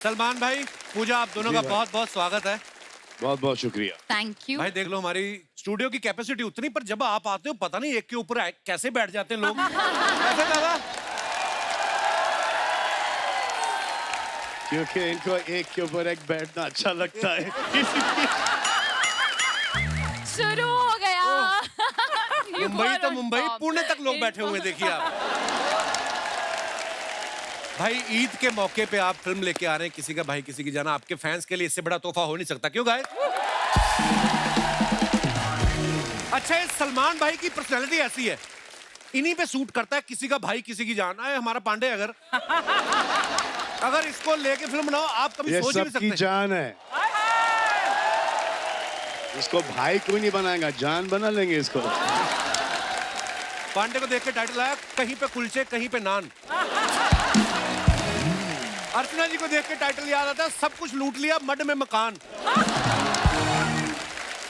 सलमान भाई, पूजा, आप दोनों का बहुत बहुत स्वागत है। बहुत बहुत शुक्रिया। Thank you. भाई देख लो, हमारी स्टूडियो की कैपेसिटी उतनी, पर जब आप आते हो पता नहीं एक के ऊपर कैसे बैठ जाते हैं लोग। कैसे दादा? क्योंकि इनको एक के ऊपर एक बैठना अच्छा लगता है। शुरू हो गया। मुंबई तो मुंबई, पुणे तक लोग बैठे हुए, देखिए आप। भाई ईद के मौके पे आप फिल्म लेके आ रहे हैं, किसी का भाई किसी की जाना। आपके फैंस के लिए इससे बड़ा तोहफा हो नहीं सकता, क्यों गाइस? अच्छा, ये सलमान भाई की पर्सनैलिटी ऐसी है, इन्हीं पे सूट करता है, किसी का भाई किसी की जान। आए हमारा पांडे, अगर इसको लेके फिल्म बनाओ, आप कभी ये सोच ही नहीं सबकी सकते। जान है। इसको भाई कोई नहीं बनाएगा, जान बना लेंगे इसको। पांडे को देख के टाइटल आया, कहीं पे कुलचे कहीं पे नान। अर्चना जी को देख के टाइटल याद आता है, सब कुछ लूट लिया मड में मकान।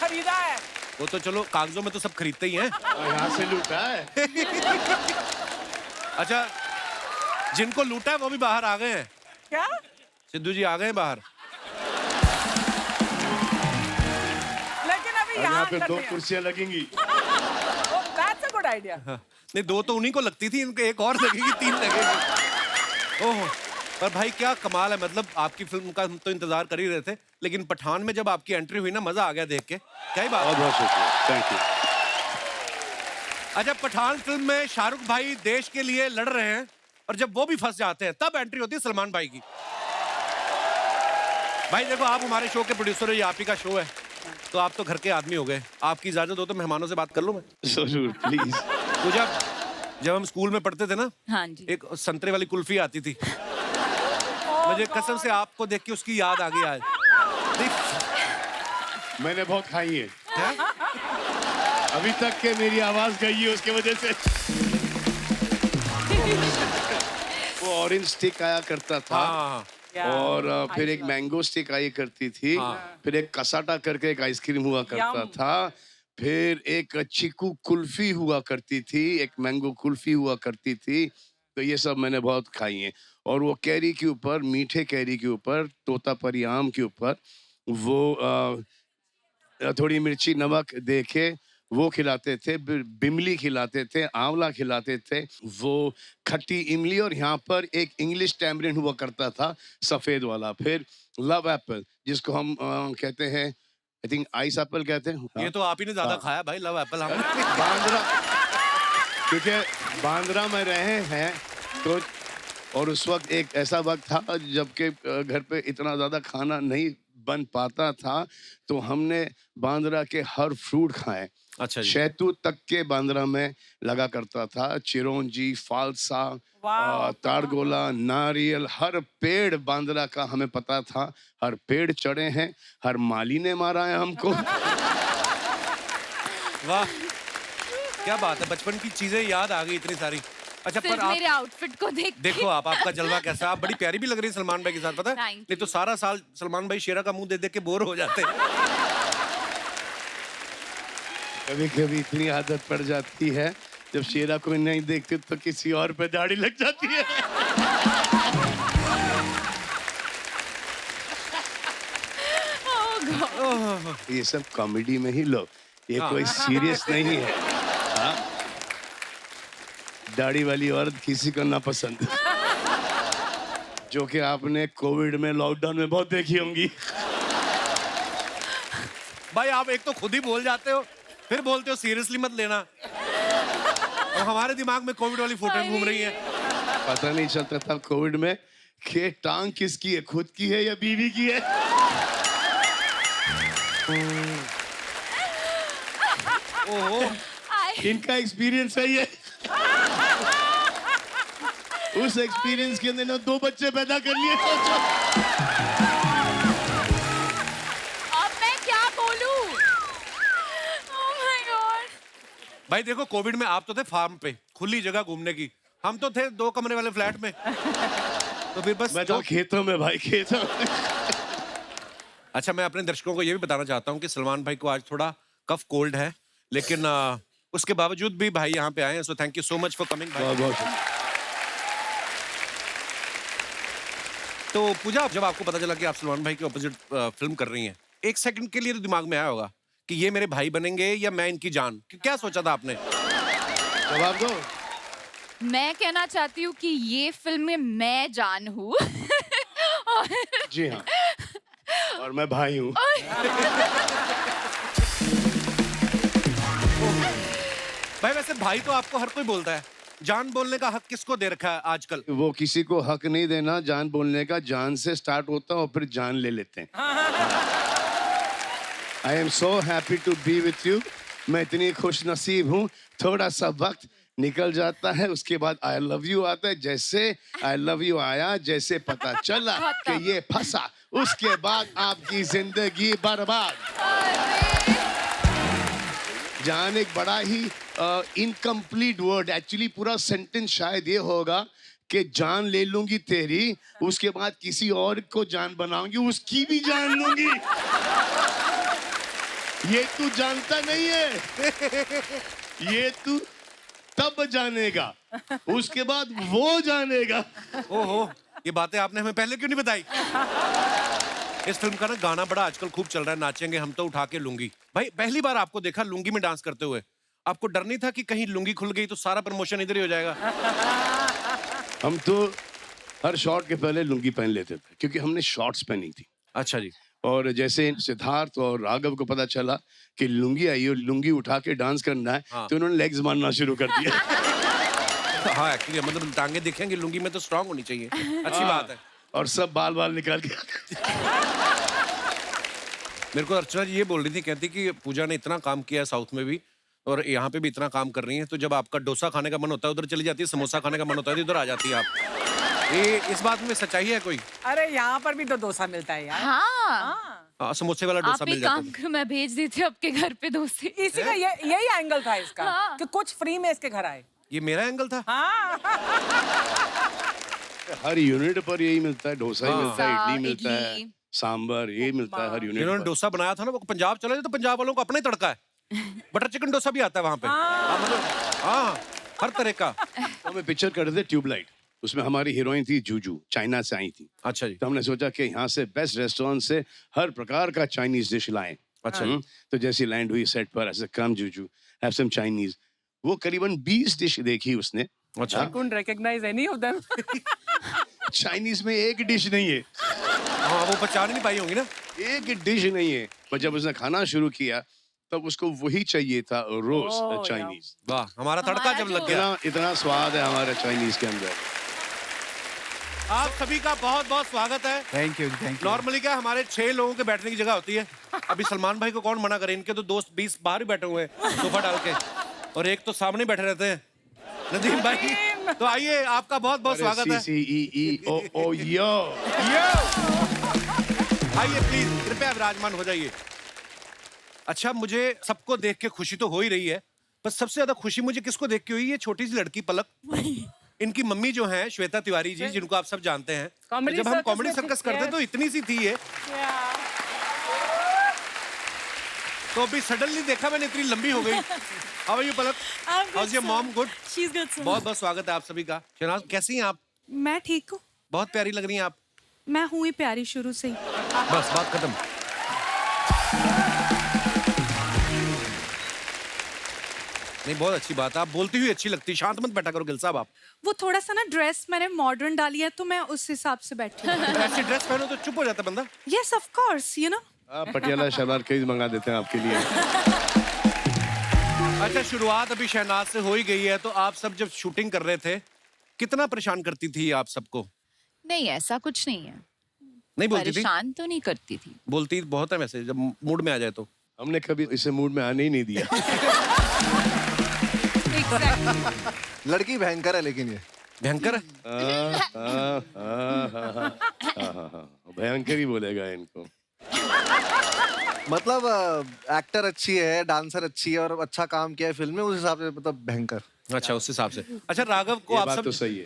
खरीदा है। वो तो चलो कागजों में तो सब खरीदते ही हैं। यहाँ से लूटा है। अच्छा, जिनको लूटा है वो भी बाहर आ गए हैं। क्या? सिद्धू जी आ गए हैं बाहर। लेकिन अभी और यहाँ पे करते दो हैं। कुर्सियां लगेंगी। Oh, that's a good idea. हाँ। नहीं, दो तो उन्हीं को लगती थी, इनके एक और लगेगी, 3 लगेगी। ओह, पर भाई क्या कमाल है। मतलब आपकी फिल्म का हम तो इंतजार कर ही रहे थे, लेकिन पठान में जब आपकी एंट्री हुई ना, मजा आ गया देख के। क्या ही बात बहुत है। बहुत शुक्रिया, थैंक यू। अच्छा, पठान फिल्म में शाहरुख भाई देश के लिए लड़ रहे हैं, और जब वो भी फंस जाते हैं तब एंट्री होती है सलमान भाई की। भाई देखो, आप हमारे शो के प्रोड्यूसर हो, ये आप ही का शो है, तो आप तो घर के आदमी हो गए। आपकी इजाजत हो तो मेहमानों से बात कर लूं मैं? जरूर, प्लीज। तो जब हम स्कूल में पढ़ते थे ना, हाँ जी। एक संतरे वाली कुल्फी आती थी। मुझे कसम से आपको देख के उसकी याद आ गई आज। मैंने बहुत खाई है, क्या? अभी तक के मेरी आवाज गई है उसके वजह से। वो ऑरेंज स्टिक आया करता था। हाँ, और फिर एक मैंगो स्टिक आई करती थी। हाँ। फिर एक कसाटा करके एक आइसक्रीम हुआ करता यम। था। फिर एक चीकू कुल्फी हुआ करती थी, एक मैंगो कुल्फी हुआ करती थी। तो ये सब मैंने बहुत खाई हैं। और वो कैरी के ऊपर, मीठे कैरी के ऊपर, तोतापरी आम के ऊपर वो थोड़ी मिर्ची नमक दे के वो खिलाते थे। बिमली खिलाते थे, आंवला खिलाते थे, वो खट्टी इमली। और यहाँ पर एक इंग्लिश टैमरिन हुआ करता था, सफेद वाला। फिर लव एप्पल, जिसको हम कहते हैं, आई थिंक आइस एप्पल कहते हैं। ये तो आप ही ने ज्यादा खाया भाई, लव एप्पल। हमने बांद्रा, क्योंकि बांद्रा में रहे हैं तो। और उस वक्त एक ऐसा वक्त था जबकि घर पे इतना ज्यादा खाना नहीं बन पाता था, तो हमने बांद्रा के हर फ्रूट खाए। अच्छा जी। शहतूत तक के बांद्रा में लगा करता था। चिरौंजी, फालसा, वाह। तारगोला, नारियल, हर पेड़ बांद्रा का हमें पता था। हर पेड़ चढ़े हैं, हर माली ने मारा है हमको। वाह, क्या बात है, बचपन की चीजें याद आ गई इतनी सारी। अच्छा, पर सिर्फ आप मेरे आउटफिट को देख के। देखो, आपका जलवा कैसा है। आप बड़ी प्यारी भी लग रही है सलमान भाई के साथ, पता है? Thank नहीं तो सारा साल सलमान भाई शेरा का मुंह देख देख के बोर हो जाते हैं। कभी कभी इतनी आदत पड़ जाती है, जब शेरा कोई नहीं देखते तो किसी और पे दाढ़ी लग जाती है। Oh God. ये सब कॉमेडी में ही लो, ये हाँ। कोई सीरियस नहीं है। हाँ? दाढ़ी वाली औरत किसी को ना पसंद, जो कि आपने कोविड में, लॉकडाउन में बहुत देखी होंगी। भाई आप एक तो खुद ही बोल जाते हो, फिर बोलते हो सीरियसली मत लेना, और हमारे दिमाग में कोविड वाली फोटो घूम रही है। पता नहीं चलता था कोविड में कि टांग किसकी है, खुद की है या बीवी की है। ओहो, इनका एक्सपीरियंस है ये। उस एक्सपीरियंस के अंदर 2 बच्चे पैदा कर लिए। सोचो। अब मैं क्या बोलूं? Oh my God. भाई देखो, कोविड में आप तो थे फार्म पे, खुली जगह घूमने की। हम तो थे 2 कमरे वाले फ्लैट में। तो फिर बस मैं तो खेतों में भाई, खेतों में। अच्छा, मैं अपने दर्शकों को ये भी बताना चाहता हूँ कि सलमान भाई को आज थोड़ा कफ कोल्ड है, लेकिन उसके बावजूद भी भाई यहाँ पे आए हैं। So thank you so much for coming भाई। बहुत बहुत तो पूजा, जब आपको पता चला कि आप सलमान भाई के ऑपोजिट फिल्म कर रही हैं, एक सेकंड के लिए तो दिमाग में आया होगा कि ये मेरे भाई बनेंगे या मैं इनकी जान, क्या सोचा था आपने? जवाब दो। मैं कहना चाहती हूँ कि ये फिल्म में मैं जान हूँ। जी हाँ, और मैं भाई हूँ। भाई वैसे भाई तो आपको हर कोई बोलता है, जान बोलने का हक किसको दे रखा है आजकल? वो किसी को हक नहीं देना जान बोलने का, जान से स्टार्ट होता है और फिर जान ले लेते हैं। I am so happy to be with you. मैं इतनी खुश नसीब हूँ, थोड़ा सा वक्त निकल जाता है, उसके बाद आई लव यू आता है। जैसे आई लव यू आया, जैसे पता चला कि ये फंसा, उसके बाद आपकी जिंदगी बर्बाद। जान एक बड़ा ही इनकम्प्लीट वर्ड, एक्चुअली पूरा सेंटेंस शायद ये होगा कि जान ले लूंगी तेरी, उसके बाद किसी और को जान बनाऊंगी, उसकी भी जान लूंगी। ये तू जानता नहीं है, ये तू तब जानेगा, उसके बाद वो जानेगा। ओहो, ये बातें आपने हमें पहले क्यों नहीं बताई? इस फिल्म का ना गाना बड़ा आजकल खूब चल रहा है, नाचेंगे हम तो उठा के लुंगी। भाई पहली बार आपको देखा लुंगी में डांस करते हुए, आपको डर नहीं था कि कहीं लुंगी खुल गई तो सारा प्रमोशन इधर ही हो जाएगा? हम तो हर शॉट के पहले लुंगी पहन लेते थे, क्योंकि हमने शॉर्ट्स पहनी थी। अच्छा जी। और जैसे सिद्धार्थ और राघव को पता चला कि लुंगी आई और लुंगी उठा के डांस करना है, हाँ। तो उन्होंने लेग्स मारना शुरू कर दिया। हाँ एक्चुअली मतलब टांगे दिखेंगे, लुंगी में तो स्ट्रांग होनी चाहिए। अच्छी बात है। और सब बाल बाल निकाल के मेरे को अर्चना जी ये बोल रही थी, कहती कि पूजा ने इतना काम किया है साउथ में भी और यहाँ पे भी इतना काम कर रही है, तो जब आपका डोसा खाने का मन होता है उधर चली जाती है, समोसा खाने का मन होता है उधर आ जाती है आप। ये इस बात में सच्चाई है कोई? अरे यहाँ पर भी तो डोसा मिलता है यार। हाँ, समोसे वाला डोसा आप मिल एक जाता काम है। करो, मैं भेज देती हूँ आपके घर पे डोसे। इसी का यही एंगल था इसका, हाँ। कि कुछ फ्री में इसके घर आए। ये मेरा एंगल था? हाँ। हर यूनिट पर यही मिलता है, डोसा ही हाँ। मिलता है, इडली मिलता है, इडली। सांबर ये मिलता है हर यूनिट जिन्होंने पर। डोसा बनाया था ना, वो पंजाब चले गए तो पंजाब वालों को अपना ही तड़का है। बटर चिकन डोसा भी आता है वहाँ पे। हाँ, मतलब हाँ, हर तरह का। तो हमें पिक्चर कर रहे थे ट्यूबलाइट, उसमें हमारी हीरोइन थी जूजू, चाइना से आई थी। अच्छा जी। तो हमने सोचा कि यहाँ से बेस्ट रेस्टोरेंट से हर प्रकार का चाइनीज डिश लाएं। अच्छा। तो जैसी लैंड हुई सेट पर, ऐसे कम जूजू हैव सम चाइनीज, वो करीबन 20 डिश देखी उसने। अच्छा। couldn't recognize any of them. Chinese में एक डिश नहीं है, हाँ वो पहचान नहीं पाई होंगी ना। एक डिश नहीं है, पर जब उसने खाना शुरू किया तब उसको वही चाहिए था, रोज चाइनीज। वाह, हमारा तड़का जब लग गया। इतना स्वाद है हमारे चाइनीज के अंदर। आप सभी का बहुत बहुत स्वागत है। Thank you thank you. Normally क्या हमारे 6 लोगों के बैठने की जगह होती है, अभी सलमान भाई को कौन मना करे, इनके तो दोस्त 20 बाहर ही बैठे हुए हैं सोफा डाल के, और एक तो सामने बैठे रहते हैं, नदीम भाई। तो आइए, आपका बहुत बहुत स्वागत है। CCEO यो। आइए प्लीज, कृपया विराजमान हो जाइए। अच्छा, मुझे सबको देख के खुशी तो हो ही रही है, पर सबसे ज्यादा खुशी मुझे किसको देख के हुई, ये छोटी सी लड़की पलक। इनकी मम्मी जो है श्वेता तिवारी जी, जिनको आप सब जानते हैं, Comedy जब हम circus कॉमेडी में सर्कस थी, करते yes. तो इतनी सी थी ये, तो अभी सडनली देखा मैंने इतनी लंबी हो गई। How are you Palak? How's your mom? Good. She's good, sir. बहुत बहुत स्वागत है आप सभी का। शहनाज कैसी हैं आप? मैं ठीक हूँ। बहुत प्यारी लग रही हैं आप। मैं हुई प्यारी शुरू से ही। बस बात खत्म। नहीं, बहुत अच्छी बात है, आप बोलती हुई अच्छी लगती। शांत मत बैठा करो गिल साहब आप। वो थोड़ा सा ना ड्रेस मैंने मॉडर्न डाली है, तो मैं उस हिसाब से बैठी हूँ। ऐसी ड्रेस पहनो तो चुप हो जाता बंदा। Yes, of course, you know. Patiala salwar कई मंगा देते हैं आपके लिए। अच्छा, शुरुआत अभी शहनाज से हो ही गई है, तो आप सब जब शूटिंग कर रहे थे कितना परेशान करती थी आप सबको? नहीं, ऐसा कुछ नहीं है। नहीं बोलती थी? परेशान तो नहीं करती थी। बोलती बहुत है वैसे, जब मूड में आ जाए तो। हमने कभी इसे मूड में आने ही नहीं दिया। लड़की भयंकर है लेकिन ये भयंकर है। भयंकर ही बोलेगा इनको। मतलब एक्टर अच्छी है, डांसर अच्छी है और अच्छा काम किया है फिल्म में, उस हिसाब से मतलब भयंकर। अच्छा, उस हिसाब से। अच्छा, राघव को ये आप बात सब तो सही है।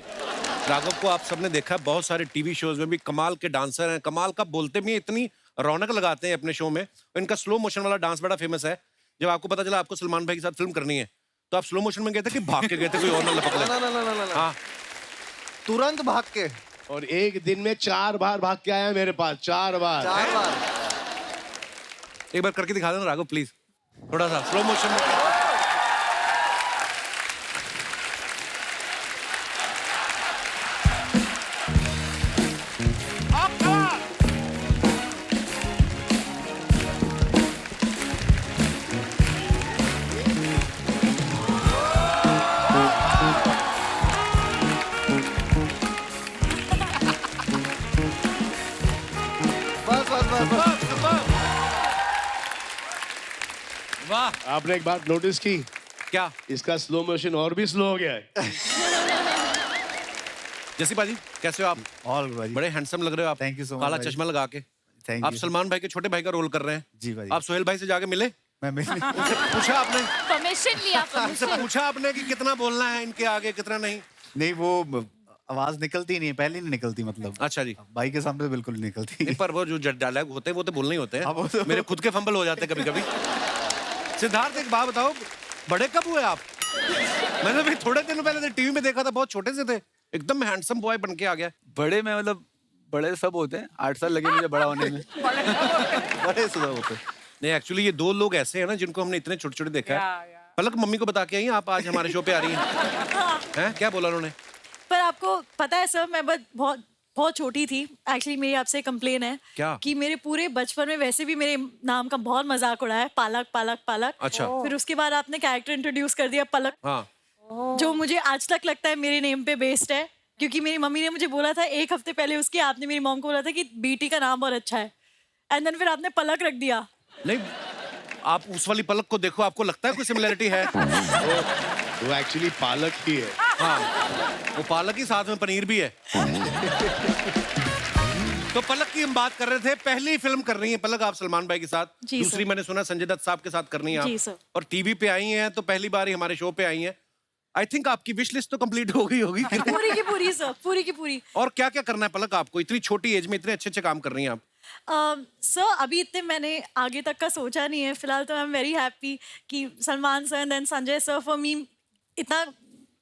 राघव को आप सबने देखा, बहुत सारे टीवी शोज में भी कमाल के डांसर हैं, कमाल का बोलते भी हैं, इतनी रौनक लगाते हैं अपने शो में। इनका स्लो मोशन वाला डांस बड़ा फेमस है। जब आपको पता चला आपको सलमान भाई के साथ फिल्म करनी है, तो आप स्लो मोशन में गए थे कि भाग के गए थे, कोई और ना लपक ले? ना ना ना ना ना हाँ, तुरंत भाग के और एक दिन में 4 बार भाग के आया मेरे पास, 4 बार। 4 बार। एक बार करके दिखा देना राघव प्लीज, थोड़ा सा स्लो मोशन में। बस बस बस बस। वाह, आपने एक बात नोटिस की, क्या इसका स्लो मोशन और भी स्लो हो गया है। जैसी बाजी कैसे हो आप? ऑल भाई, बड़े हैंडसम लग रहे हो आप। Thank you so much काला भाई। चश्मा लगा के। थैंक आप यू। सलमान भाई के छोटे भाई का रोल कर रहे हैं। जी भाई। आप सोहेल भाई से जाके मिले, मैं उनसे पूछा आपने? परमिशन लिया, उनसे परमिशन। पूछा आपने कि कितना बोलना है इनके आगे, कितना नहीं? नहीं, वो आवाज निकलती नहीं है, पहले नहीं निकलती, मतलब अच्छा जी। भाई के सामने तो बिल्कुल नहीं निकलती। नहीं, पर वो जो डायलॉग होते हैं वो तो बोलने ही होते हाँ, वो हैं। तो- मेरे खुद के फंबल हो जाते हैं कभी कभी। सिद्धार्थ एक बात बताओ, बड़े कब हुए आप? मैंने भी थोड़े दिन पहले टीवी में देखा था, बहुत छोटे से थे, एकदम हैंडसम बॉय बन के आ गया। बड़े में मतलब बड़े सब होते हैं, 8 साल लगे मुझे बड़ा होने में। बड़े सुधर होते। नहीं, एक्चुअली ये 2 लोग ऐसे हैं ना जिनको हमने इतने छोटे छोटे देखा है। या। पलक मम्मी को बता के आई आप आज हमारे शो पे आ रही हैं? हैं? क्या बोला उन्होंने? पर आपको पता है सर, मैं बहुत बहुत छोटी थी। एक्चुअली मेरी आपसे कंप्लेन है क्या? कि मेरे पूरे बचपन में वैसे भी मेरे नाम का बहुत मजाक उड़ाया है, पालक पालक पालक। अच्छा। फिर उसके बाद आपने कैरेक्टर इंट्रोड्यूस कर दिया पलक, हाँ, जो मुझे आज तक लगता है मेरे नेम पे बेस्ड है, क्योंकि मेरी मम्मी ने मुझे बोला था 1 हफ्ते पहले उसके, आपने मेरी मॉम को बोला था कि बेटी का नाम बहुत अच्छा है, एंड देन फिर आपने पलक रख दिया। नहीं, आप उस वाली पलक को देखो, आपको लगता है कोई सिमिलरिटी है? वो एक्चुअली पालक ही है। हाँ, वो पालक ही, साथ में पनीर भी है। तो पलक की हम बात कर रहे थे, पहली फिल्म कर रही है पलक आप सलमान भाई के साथ। जी, दूसरी सर। मैंने सुना संजय दत्त साहब के साथ करनी है आप। जी, सर। और टीवी पे आई हैं तो पहली बार ही हमारे शो पे आई हैं। आई थिंक आपकी विश लिस्ट तो कंप्लीट हो गई होगी। पूरी की पूरी सर, पूरी की पूरी। और क्या क्या करना है पलक आपको? इतनी छोटी एज में इतने अच्छे अच्छे काम कर रही हैं आप। सर अभी इतने मैंने आगे तक का सोचा नहीं है फिलहाल, तो आई एम वेरी हैप्पी कि Salman sir and then Sanjay sir, for me इतना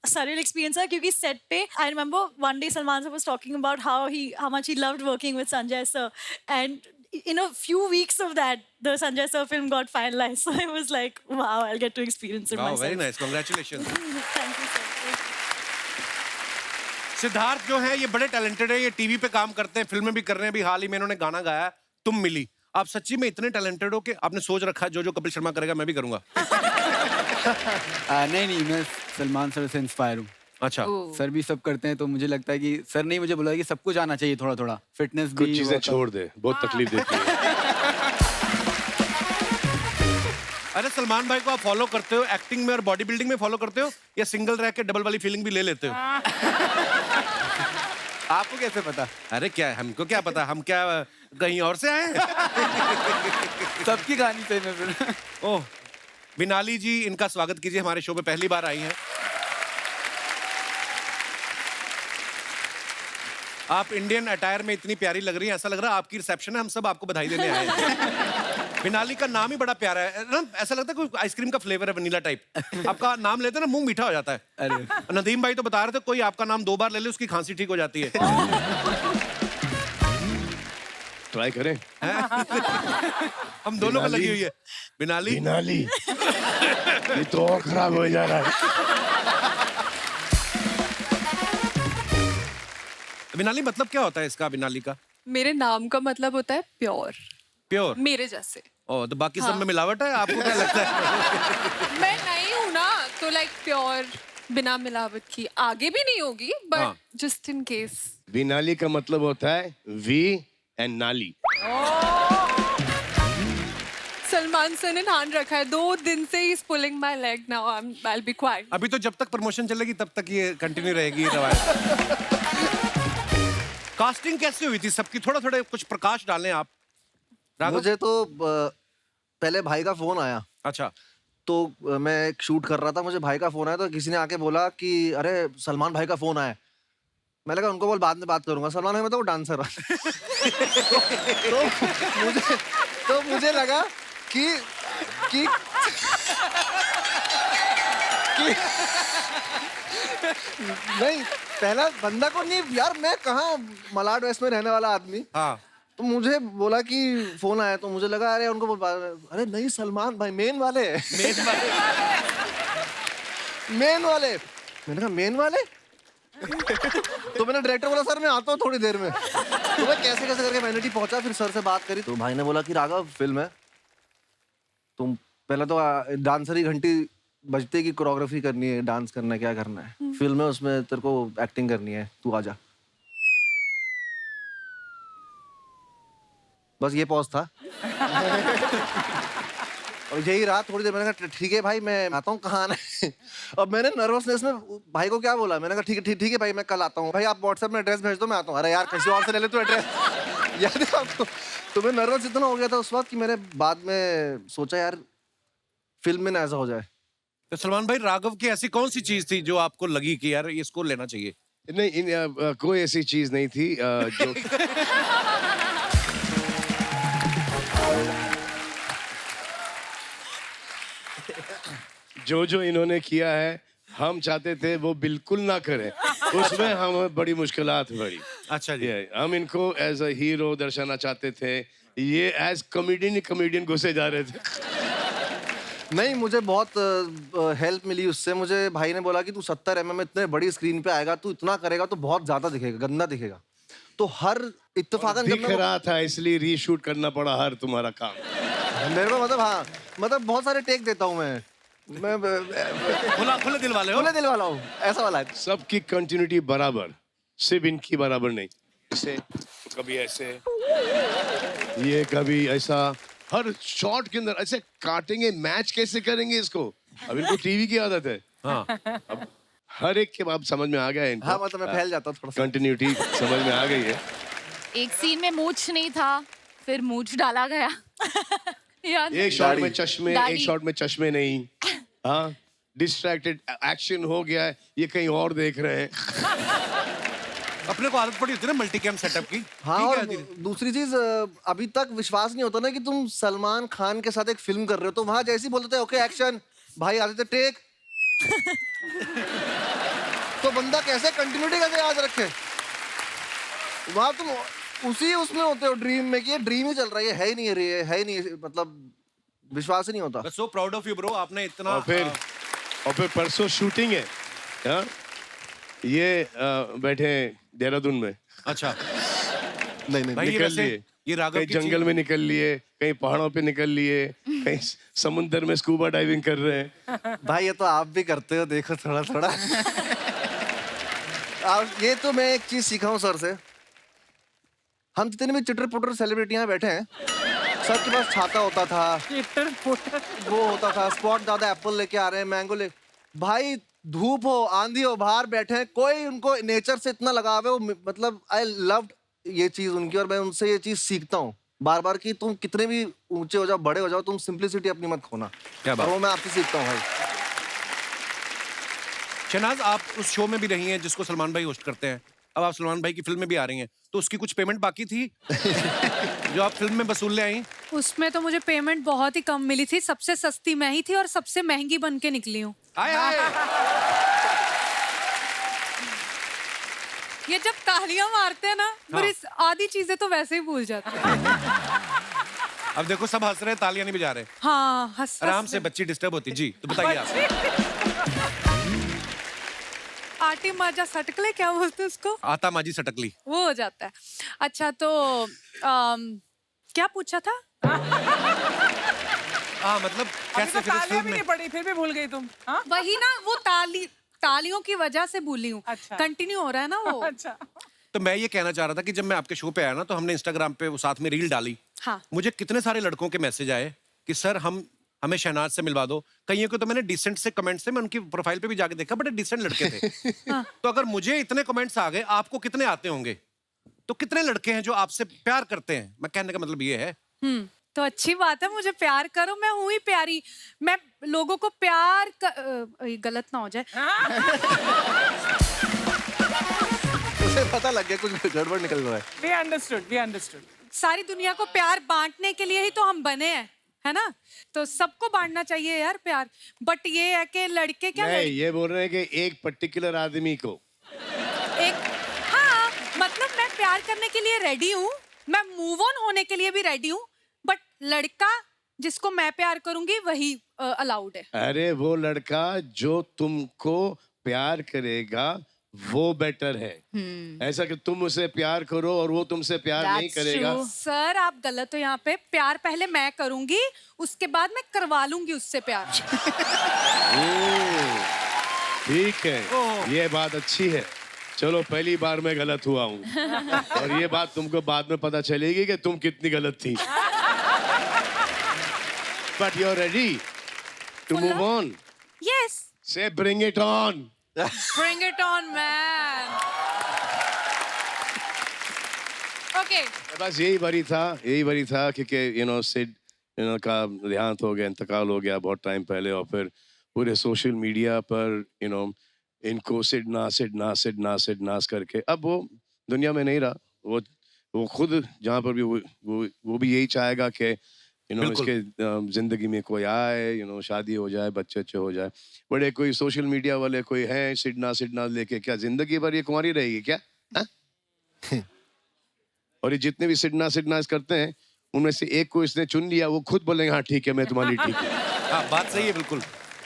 surreal experience है, क्योंकि सेट पे I remember one day Salman sir was talking about how much he loved working with Sanjay sir, and in a few weeks of that the Sanjay sir film got finalized, so I was like wow, I'll get to experience it myself. Very nice, congratulations. Thank you sir. Siddharth जो है ये बड़े talented है, ये TV पे काम करते हैं, फिल्में भी कर रहे हैं। अभी हाल ही में इन्होंने गाना गाया है, तुम मिली। आप सच्ची में इतने टैलेंटेड हो कि आपने सोच रखा है जो कपिल शर्मा करेगा मैं भी करूंगा? नहीं, मैं सलमान सर से इंस्पायर हूँ। अच्छा। सर भी सब करते हैं तो मुझे लगता है कि सर ने ही मुझे बोला कि सब कुछ आना चाहिए, थोड़ा थोड़ा फिटनेस भी। कुछ चीजें छोड़ दे, बहुत तकलीफ देती है। अरे सलमान भाई को आप फॉलो करते हो एक्टिंग में और बॉडी बिल्डिंग में फॉलो करते हो, या सिंगल रह के डबल वाली फीलिंग भी ले लेते हो? आपको कैसे पता? अरे क्या है, हमको क्या पता, हम क्या कहीं और से आए हैं? सबकी कहानी सही में फिर। ओह, बिनाली जी, इनका स्वागत कीजिए, हमारे शो पे पहली बार आई हैं। आप इंडियन अटायर में इतनी प्यारी लग रही हैं, ऐसा लग रहा है आपकी रिसेप्शन है, हम सब आपको बधाई देने आए हैं। बिनाली का नाम ही बड़ा प्यारा है ना, ऐसा लगता है कोई आइसक्रीम का फ्लेवर है, वनीला टाइप। आपका नाम लेते हैं ना मुंह मीठा हो जाता है। अरे नदीम भाई तो बता रहे थे कोई आपका नाम 2 बार ले ले उसकी खांसी ठीक हो जाती है। ट्राई करें। हम दोनों को बिनाली। लगी हुई है। बिनाली, बिनाली। ये तो और खराब हो जा रहा है। बिनाली मतलब क्या होता है इसका, बिनाली का? मेरे नाम का मतलब होता है प्योर, प्योर। मेरे जैसे। ओ, तो बाकी सब में मिलावट है, आपको क्या लगता है? मैं नहीं हूँ ना, तो लाइक प्योर बिना मिलावट की आगे भी नहीं होगी, हाँ। But just in case. बिनाली का मतलब होता है वी एंड नाली। सलमान सर ने ध्यान रखा है, 2 दिन से ही pulling my leg, now I will be quite. अभी तो जब तक प्रमोशन चलेगी तब तक ये कंटिन्यू रहेगी ये रवायत। कास्टिंग कैसे हुई थी सबकी? थोड़ा थोड़ा कुछ प्रकाश डालें आप। राघव? मुझे तो पहले भाई का फोन आया, अच्छा। तो मैं एक शूट कर रहा था, मुझे भाई का फोन आया, तो किसी ने आके बोला कि अरे सलमान भाई का फोन आया। मैंने कहा उनको बोल बाद में बात करूंगा, सलमान भाई मतलब वो डांसर तो मुझे लगा कि कि नहीं, पहला बंदा को नहीं यार, मैं कहाँ मलाड वेस्ट में रहने वाला आदमी, हाँ तो मुझे बोला कि फोन आया, तो मुझे लगा अरे उनको अरे नहीं सलमान भाई मेन वाले मेन वाले। मैंने कहा मेन वाले तो मैंने डायरेक्टर बोला सर मैं आता हूँ थोड़ी देर में। तो मैं कैसे कैसे करके वैनिटी पहुंचा, फिर सर से बात करी तो भाई ने बोला कि राघव फिल्म है, तुम पहले तो डांसर ही घंटी बजते की कोरियोग्राफी करनी है, डांस करना है, क्या करना है, फिल्म है उसमें तेरे को एक्टिंग करनी है, तू आजा। बस ये पॉज था। और यही रहा थोड़ी देर, मैंने कहा ठीक है भाई मैं आता हूँ, कहाँ आना है। अब मैंने नर्वसनेस में भाई को क्या बोला, मैंने कहा ठीक है भाई मैं कल आता हूँ, भाई आप व्हाट्सएप में एड्रेस भेज दो मैं आता हूँ। अरे यार किसी और से ले ले तू एड्रेस, याद है आपको? तो मैं नर्वस इतना हो गया था उस वक्त कि मैंने बाद में सोचा यार फिल्म में ना ऐसा हो जाए। तो सलमान भाई राघव की ऐसी कौन सी चीज थी जो आपको लगी कि यार इसको लेना चाहिए? नहीं, कोई ऐसी चीज नहीं थी जो इन्होंने किया है हम चाहते थे वो बिल्कुल ना करें, उसमें हमें बड़ी मुश्किलात पड़ी। अच्छा जी। हम इनको एज अ हीरो दर्शाना चाहते थे, ये एज कॉमेडियन घुसे जा रहे थे। नहीं मुझे बहुत हेल्प मिली उससे। मुझे भाई ने बोला कि तू 70 mm में इतने बड़ी स्क्रीन पे आएगा, तू इतना करेगा तो बहुत ज्यादा दिखेगा, गंदा दिखेगा। तो हर इत्तेफाकन दिख रहा था इसलिए रीशूट करना पड़ा हर तुम्हारा काम। मेरे को मतलब हाँ मतलब बहुत सारे टेक देता हूँ मैं खुले दिल वाले हो? खुले दिल वाला हूँ, ऐसा वाला है। सबकी कंटिन्यूटी बराबर, सिर्फ इनकी बराबर नहीं। ऐसे कभी ऐसे, ये कभी ऐसा, हर शॉट के अंदर ऐसे काटेंगे। मैच कैसे करेंगे इसको? अब इनको टीवी की आदत है। हाँ अब हर एक के बाद समझ में आ गया है इनको। हाँ मतलब मैं फैल जाता हूँ थोड़ा सा। कंटिन्यूटी समझ में आ गई है। एक सीन में मूछ नहीं था, फिर मूछ डाला गया। याद है? एक शॉट में चश्मे, दाढ़ी। एक शॉट में चश्मे नहीं। हाँ, डिस्ट्रैक्टेड एक्शन हो गया है, ये कहीं और देख रहे हैं। अपने को आदत पड़ी होती है ना मल्टी कैम सेटअप की। हाँ ठीक और है धीरे- दूसरी चीज अभी तक विश्वास नहीं होता ना कि तुम सलमान खान के साथ एक फिल्म कर रहे हो, तो वहां जैसे ही बोलते थे ओके एक्शन, भाई आते थे टेक। तो बंदा कैसे कंटिन्यूटी कैसे याद रखे? वहां तुम उसी उसमें होते हो ड्रीम में कि ये ड्रीम ही चल रहा है ही नहीं है ही नहीं, मतलब विश्वास ही नहीं होता। So proud of you bro, आपने इतना और फिर परसों शूटिंग है। हाँ? ये बैठे देहरादून में। अच्छा नहीं भाई ये निकल वैसे लिए, ये राघव कहीं की जंगल चीज- में निकल लिए, कहीं पहाड़ों पे निकल लिए, कहीं समुद्र में स्कूबा डाइविंग कर रहे हैं। भाई ये तो आप भी करते हो, देखो थोड़ा थोड़ा। और ये तो मैं एक चीज सीखा हूँ सर से। हम जितने भी चिटर पुटर सेलिब्रिटियां बैठे हैं, सबके पास छाता होता था, वो होता था, स्पॉट दादा एप्पल लेके आ रहे हैं, मैंगो ले, भाई धूप हो आंधी हो बाहर बैठे हैं, कोई उनको नेचर से इतना लगाव है। वो मतलब आई लव्ड ये चीज उनकी, और मैं उनसे ये चीज सीखता हूँ बार बार कि तुम कितने भी ऊंचे हो जाओ, बड़े हो जाओ, तुम सिंप्लिसिटी अपनी मत खोना। क्या बात। और वो मैं आपसे सीखता हूँ भाई। शहनाज आप उस शो में भी रही हैं जिसको सलमान भाई होस्ट करते हैं, अब आप सलमान भाई की फिल्म में भी आ रही हैं, तो उसकी कुछ पेमेंट बाकी थी जो आप फिल्म में वसूल ले आई? उसमें तो मुझे पेमेंट बहुत ही कम मिली थी, सबसे सस्ती मैं ही थी और सबसे महंगी बन के निकली हूँ। आए आए ये जब तालियां मारते हैं ना, मेरी आधी चीजें तो वैसे ही भूल जाते हैं। अब देखो सब हंस रहे हैं, तालियां नहीं बजा रहे। हाँ हंस आराम से, बच्ची डिस्टर्ब होती। जी तो बताइए आप। आटी माजा सटकले क्या बोलते हैं उसको, आता माजी सटकली। वो हो जाता है। अच्छा तो क्या पूछा था? हाँ मतलब अभी कैसे तो फिर इस तालियां फिल्म भी में? नहीं पड़ी, फिर भी भूल गई तुम। हाँ? वही ना, वो तालियों की वजह से भूली हूँ। अच्छा। कंटिन्यू हो रहा है ना वो। अच्छा तो मैं ये कहना चाह रहा था कि जब मैं आपके शो पे आया ना, तो हमने इंस्टाग्राम पे वो साथ में रील डाली। हाँ। मुझे कितने सारे लड़कों के मैसेज आए कि सर हमें शहनाज से मिलवा दो। कईयों को तो मैंने डिसेंट से कमेंट्स से, मैं उनकी प्रोफाइल पे भी जाके देखा, बड़े डिसेंट लड़के थे। तो अगर मुझे इतने कमेंट्स आ गए, आपको कितने आते होंगे? तो कितने लड़के हैं जो आपसे प्यार करते हैं? मैं कहने का मतलब ये है। तो अच्छी बात है, मुझे प्यार करो, मैं हूँ ही प्यारी। मैं लोगों को प्यार गलत ना हो जाए। उसे पता लग गया कुछ गड़बड़ निकल रहा है। we understood सारी दुनिया को प्यार बांटने के लिए ही तो हम बने हैं। है ना? तो सबको बांटना चाहिए यार प्यार, बट ये है कि लड़के क्या नहीं, ये बोल रहे हैं कि एक पर्टिकुलर आदमी को। एक हाँ, मतलब मैं प्यार करने के लिए रेडी हूँ, मैं मूव ऑन होने के लिए भी रेडी हूँ, बट लड़का जिसको मैं प्यार करूंगी वही अलाउड है। अरे वो लड़का जो तुमको प्यार करेगा वो बेटर है। ऐसा कि तुम उसे प्यार करो और वो तुमसे प्यार नहीं That's करेगा। true. सर आप गलत हो यहाँ पे, प्यार पहले मैं करूंगी, उसके बाद मैं करवा लूंगी उससे प्यार। ठीक है, ये बात अच्छी है। चलो पहली बार मैं गलत हुआ हूँ और ये बात तुमको बाद में पता चलेगी कि तुम कितनी गलत थी। But you're ready to move on. Yes, Say bring it on. bring it on man. Okay. बस यही वरी था कि सिड का देहांत हो गया, इंतकाल हो गया बहुत टाइम पहले, और फिर पूरे सोशल मीडिया पर इनको सिड नास करके अब वो दुनिया में नहीं रहा। वो खुद जहाँ पर भी वो भी यही चाहेगा कि इसके जिंदगी में कोई आए, शादी हो जाए, बच्चे अच्छे हो जाए। बड़े कोई सोशल मीडिया वाले कोई हैं सिड नास लेके, क्या जिंदगी भर ये कुंवारी रहेगी क्या? और ये जितने भी सिड नास करते हैं उनमें से एक को इसने चुन लिया, वो खुद बोलेंगे हाँ ठीक है मैं तुम्हारी ठीक है। हाँ बात सही है बिल्कुल।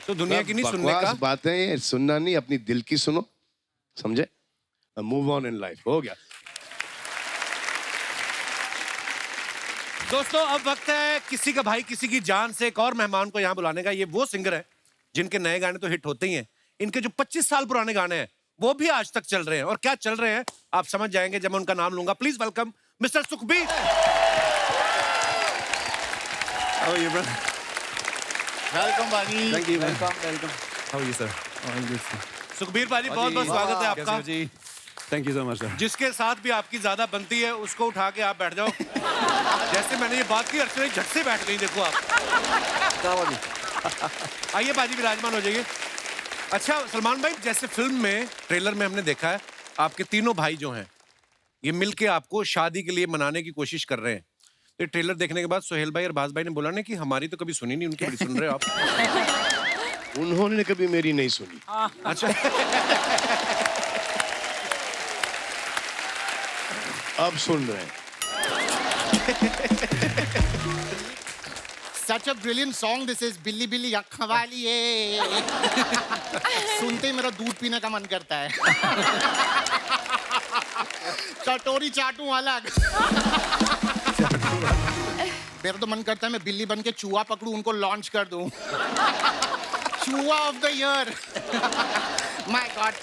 तो दुनिया की नहीं सुनने का। बकवास बातें सुनना नहीं, अपनी दिल की सुनो, समझे? Move on in life. हो गया दोस्तों, अब वक्त है किसी का भाई किसी की जान से एक और मेहमान को यहाँ बुलाने का। ये वो सिंगर है जिनके नए गाने तो हिट होते ही हैं, इनके जो 25 साल पुराने गाने हैं वो भी आज तक चल रहे हैं। और क्या चल रहे हैं आप समझ जाएंगे जब मैं उनका नाम लूंगा। Please welcome mister Sukhbir. Welcome बाजी। Thank you. Welcome. How are you sir? Sukhbir भाजी बहुत बहुत स्वागत है आपका। जी thank you so much sir. जिसके साथ भी आपकी ज्यादा बनती है उसको उठा के आप बैठ जाओ। जैसे मैंने ये बात की अर्चना झट से बैठ गई, देखो आप। आइए बाजी विराजमान हो जाइए। अच्छा सलमान भाई, जैसे फिल्म में ट्रेलर में हमने देखा है आपके तीनों भाई जो हैं ये मिलके आपको शादी के लिए मनाने की कोशिश कर रहे हैं। तो ये ट्रेलर देखने के बाद सोहेल भाई और बाज भाई ने बोला ना कि हमारी तो कभी सुनी नहीं, उनकी बड़ी सुन रहे हो आप। उन्होंने कभी मेरी नहीं सुनी। अच्छा अब सुन रहे हैं। Such a brilliant song this is, बिल्ली बिल्ली अक्खा वाली ये। सुनते ही मेरा दूध पीने का मन करता है। कटोरी चाटूं अलग। मेरा तो मन करता है मैं बिल्ली बन के चूहा पकड़ूं, उनको लॉन्च कर दूं। चूहा of the year. My God,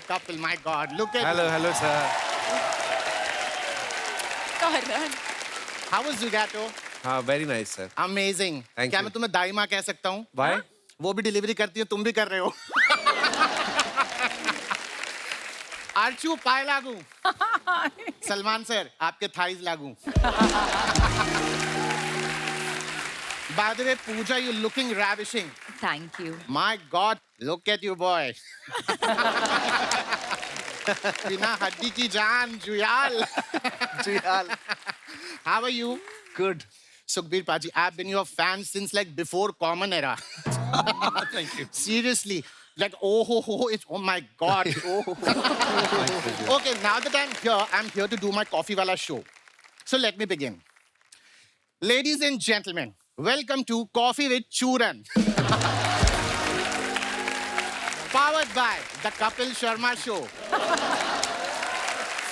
couple, my God, look at. Hello sir. How was Zugato? हाँ very nice sir. Amazing. Thank क्या you. मैं तुम्हें दाई माँ कह सकता हूँ? Why? वो भी डिलीवरी करती है, तुम भी कर रहे हो। आर्चू पाए लागू। सलमान सर आपके थाइज लागू। By the way, Pooja, you're looking ravishing. Thank you. My God, look at you, boy. बिना हड्डी की जान, Juyal. Juyal. How are you? Good. Sukhbir Paji, I've been your fan since like before Common Era. Thank you. Seriously, like it's oh my God. Okay, now that I'm here to do my Coffee Wala show. So let me begin. Ladies and gentlemen, welcome to Coffee with Churan. Powered by the Kapil Sharma Show.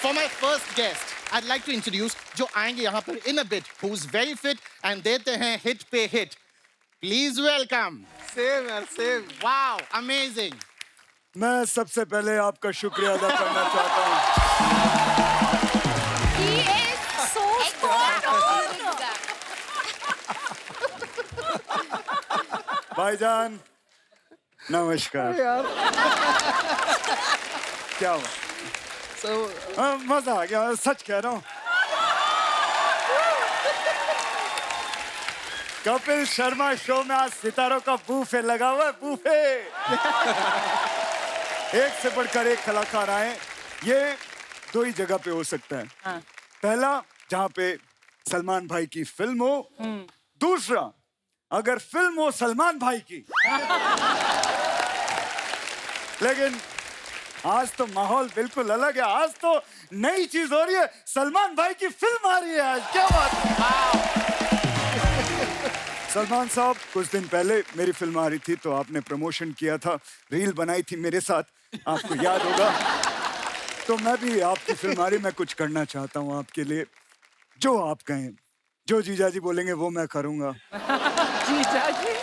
For my first guest, I'd like to introduce जो आएंगे यहाँ पर in a bit, who's very fit and देते हैं hit पे hit. Please welcome. Same यार, same. Wow, amazing. मैं सबसे पहले आपका शुक्रिया अदा करना चाहता हूँ। He is so spot on. भाईजान नमस्कार। क्या हुआ? मजा आ गया, सच कह रहा हूँ। कपिल शर्मा शो में आज सितारों का बूफे लगा हुआ है, बूफे। एक से बढ़कर एक कलाकार आए। ये दो ही जगह पे हो सकता है। पहला जहाँ पे सलमान भाई की फिल्म हो, दूसरा अगर फिल्म हो सलमान भाई की। लेकिन आज तो माहौल बिल्कुल अलग है। आज तो नई चीज हो रही है, सलमान भाई की फिल्म आ रही है आज। क्या बात है। सलमान साहब, कुछ दिन पहले मेरी फिल्म आ रही थी तो आपने प्रमोशन किया था, रील बनाई थी मेरे साथ, आपको याद होगा। तो मैं भी आपकी फिल्म आ रही, मैं कुछ करना चाहता हूँ आपके लिए। जो आप कहें, जो जीजा जी बोलेंगे वो मैं करूँगा। जीजा जी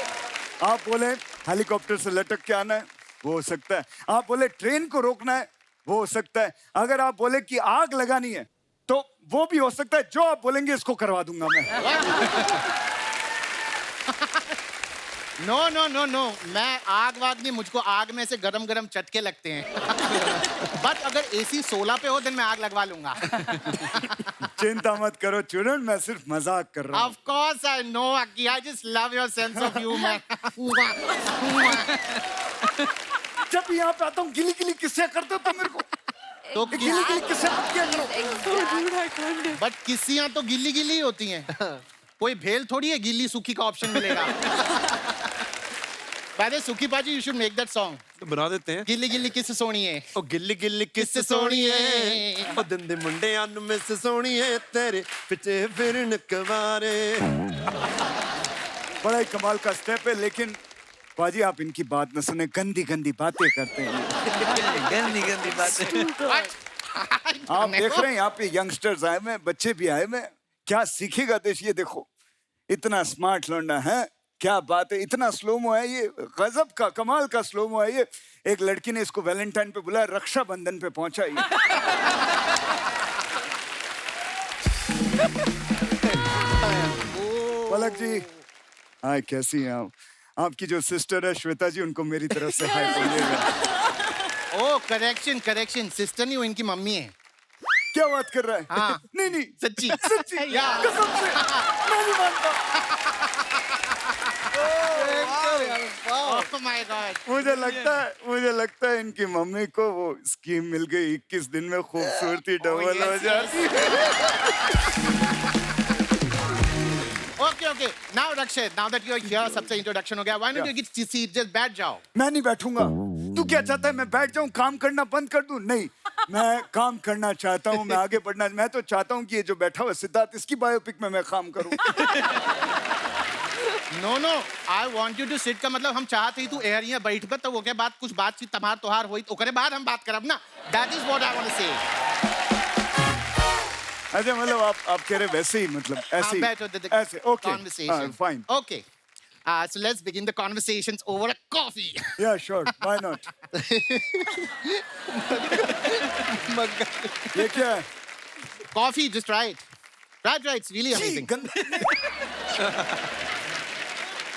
आप बोले हेलीकॉप्टर से लटक के आना है, वो हो सकता है। आप बोले ट्रेन को रोकना है, वो हो सकता है। अगर आप बोले कि आग लगानी है तो वो भी हो सकता है। जो आप बोलेंगे इसको करवा दूंगा मैं। नो नो नो नो, मैं आग वाग नहीं, मुझको आग में से गरम गरम चटके लगते हैं। बट अगर AC 16 पे हो तो मैं आग लगवा लूंगा। चिंता मत करो चूरन, मैं सिर्फ मजाक कर रहा हूँ। Of course I know, Aki. I just love your sense of humor. जब यहाँ पे आता हूँ गिली गिली किस्से करते हो तो मेरे को तो गिली गिली किस्से मत किया करो। बट किस्सियां तो गिल्ली गिल्ली ही होती हैं। कोई भेल थोड़ी है गिल्ली सूखी का ऑप्शन मिलेगा। पहले सुखी पाजी, you should make that song. तो बना देते हैं। गिल्ली गिल्ली किस सोनी है, ओ गिल्ली गिल्ली किस सोनी है, ओ दंदे मुंडे अन में से सोनी है, तेरे पिछे फिरन कवारे। बड़ा ही कमाल का स्टेप है, लेकिन बाजी आप इनकी बात न सुने, गंदी गंदी बातें करते हैं। गंदी गंदी बातें। आप देख रहे हैं यहाँ पे यंगस्टर्स आए हुए हैं, बच्चे भी आए हुए हैं। क्या सीखेगा देश, ये देखो इतना स्मार्ट लौंडा है, क्या बात है। इतना स्लोमो है ये, गजब का कमाल का स्लोमो है ये। एक लड़की ने इसको वैलेंटाइन पे बुलाया, रक्षाबंधन पे पहुंचा ये। पलक जी, हाय, कैसी हैं आप? आपकी जो सिस्टर है श्वेता जी, उनको मेरी तरफ से हाय बोलिएगा। ओ करेक्शन करेक्शन, सिस्टर नहीं, वो इनकी मम्मी है। क्या बात कर रहा है? हाँ। नहीं नहीं, सच्ची सच्ची या। कसम से मैं नहीं मानता। Oh my God. मुझे लगता है इनकी मम्मी को वो स्कीम मिल गई, 21 दिन में खूबसूरती डबल हो जाती है। Okay, okay. Now Rakshit, now that you're here, सबसे introduction हो गया. Why don't you get seat? Just बैठ जाओ. मैं नहीं बैठूंगा। तू क्या चाहता है, मैं बैठ जाऊं, काम करना बंद कर दूं? नहीं, मैं काम करना चाहता हूं, मैं आगे बढ़ना। मैं तो चाहता हूं कि ये जो बैठा हुआ सिद्धार्थ, इसकी बायोपिक में मैं काम करूं। No, no. I want you to sit का मतलब हम चाहते ही तू एयर यहाँ बैठ पर तो वो क्या बात, कुछ बातचीत तमार तोहार हुई तो करे बाद हम बात करब ना। That is what I want to say. अच्छा, मतलब आप कह रहे वैसे ही, मतलब ऐसे ही, ऐसे। Okay, Conversation. Fine. Okay. So let's begin the conversations over a coffee. या श्योर, व्हाई नॉट। ये क्या है? Coffee, just try it. Try, it's really amazing.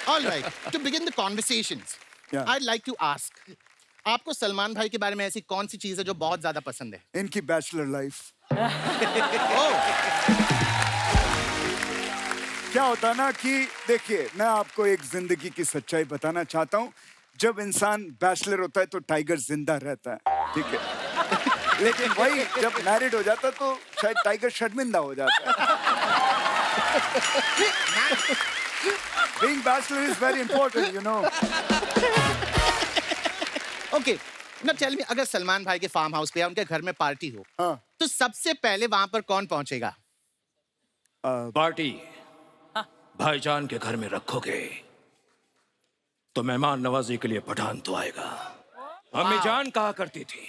All right. To begin the conversations, Yeah. I'd like to ask, आपको सलमान भाई के बारे में ऐसी कौन सी चीज है जो बहुत ज्यादा पसंद है? इनकी बैचलर लाइफ। क्या होता है ना कि देखिए, मैं आपको एक जिंदगी की सच्चाई बताना चाहता हूँ। जब इंसान बैचलर होता है तो टाइगर जिंदा रहता है, ठीक है। लेकिन वही जब मैरिड हो जाता है तो शायद टाइगर शर्मिंदा हो जाता है। Being bachelor is very important, you know. Okay. Now tell me, अगर सलमान भाई के फार्म हाउस पे या उनके घर में पार्टी हो, हाँ। तो सबसे पहले वहां पर कौन पहुंचेगा? पार्टी भाईजान के घर में रखोगे तो मेहमान नवाजी के लिए पठान तो आएगा। अम्मी जान कहा करती थी,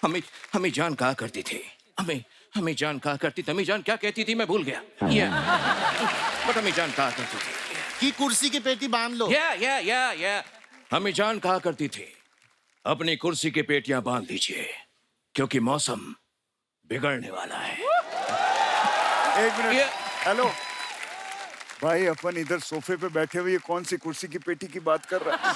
अम्मी जान कहा करती थी, अम्मी जान कहा करती थी। अम्मी जान क्या कहती थी मैं भूल गया। बट अम्मी जान कहा करती थी कि कुर्सी की पेटी बांध लो। अम्मी जान कहा करती थी, अपनी कुर्सी की पेटियां बांध लीजिए क्योंकि मौसम बिगड़ने वाला है। एक मिनट, हेलो भाई, अपन इधर सोफे पे बैठे हुए, ये कौन सी कुर्सी की पेटी की बात कर रहा है?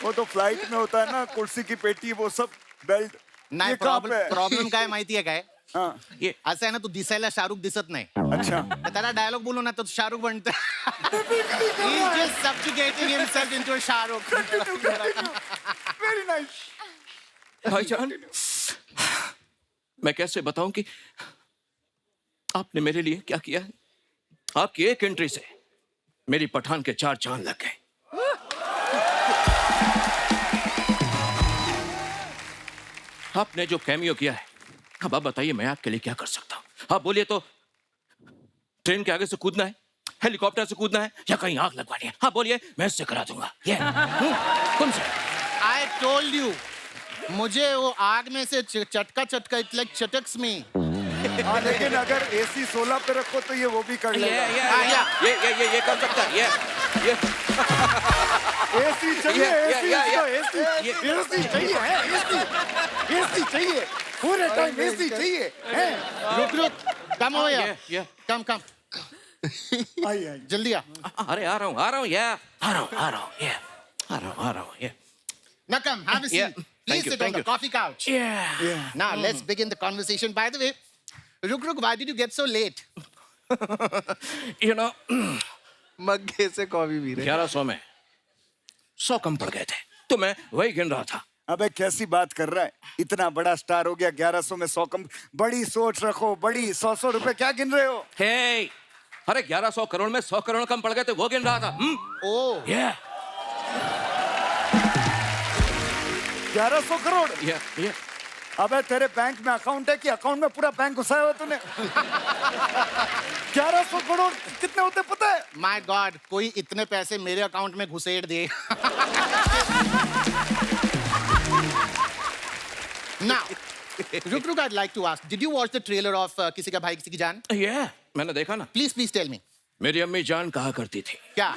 वो तो फ्लाइट में होता है ना, कुर्सी की पेटी, वो सब बेल्ट। नाही, प्रॉब्लेम काय माहितीये काय? हाँ, ये असं आहे ना, तू दिसायला शाहरुख दिसत नाही। अच्छा, त्याला डायलॉग बोलू ना तो शाहरुख बनतो। He's just subjugating himself into a Shahrukh. Very nice. भाईजान, मैं कैसे बताऊं कि आपने मेरे लिए क्या किया है? आपकी एक एंट्री से मेरी पठान के 4 चांद लग गए। आपने जो कैमियो किया है, अब आप बताइए मैं आपके लिए क्या कर सकता हूं? आप बोलिए तो ट्रेन के आगे से कूदना है, हेलीकॉप्टर से कूदना है, या कहीं आग लगवानी है? हाँ बोलिए, मैं इससे करा दूंगा। ये कौन सा? I told you, मुझे वो आग में से चटका चटका इट लाइक चटक्स मी। हाँ, लेकिन अगर AC 16 पे रखो तो ये वो भी कर लेगा। ये कर सकता है। ये AC चाहिए, AC चाहिए, AC चाहिए, पूरे टाइम AC चाहिए। रुक, कम हो यार, कम। आइए, जल्दी आ। अरे आ रहा हूँ, Now come, have a seat. Yeah. Please Thank you, sit on thank the you. coffee couch. Yeah. Now let's begin the conversation. By the way, Ruk, why did you get so late? You know, मग्गे से coffee P रहे 1100 में 100 कम पड़ गए थे, तो मैं वही गिन रहा था। अबे कैसी बात कर रहा है? इतना बड़ा स्टार हो गया, 1100 में 100 कम। बड़ी सोच रखो, बड़ी 100 रुपए क्या गिन रहे हो? Hey, अरे 1100 करोड़ में 100 करोड़ कम पड़ गए थे, वो गिन रहा था। Oh. Yeah. 1100 करोड़? Yeah. अबे तेरे बैंक में अकाउंट है कि अकाउंट में पूरा बैंक घुसाया हुआ तूने? 1100 करोड़ कितने होते पता है? My God, कोई इतने पैसे मेरे अकाउंट में घुसेड़ दे। Now, Ruk, I'd like to ask, did you watch the trailer of किसी का भाई किसी की जान? Yeah, मैंने देखा ना। Please tell me. मेरी अम्मी जान कहा करती थी, क्या?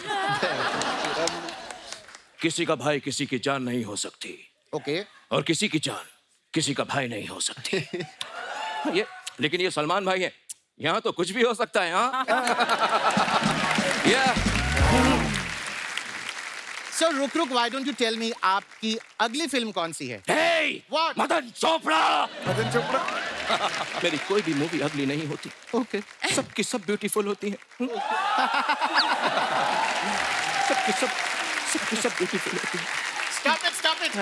किसी का भाई किसी की जान नहीं हो सकती, Okay. और किसी की जान किसी का भाई नहीं हो सकती। ये लेकिन ये सलमान भाई है, यहाँ तो कुछ भी हो सकता है। हाँ। Yeah. So Ruk, why don't you tell me आपकी अगली फिल्म कौन सी है? Hey, What? मदन चोपड़ा। मदन चोपड़ा? मेरी कोई भी मूवी अगली नहीं होती। Okay. सबकी सब ब्यूटीफुल होती है। सबकी सब ब्यूटीफुल होती है। Stop it.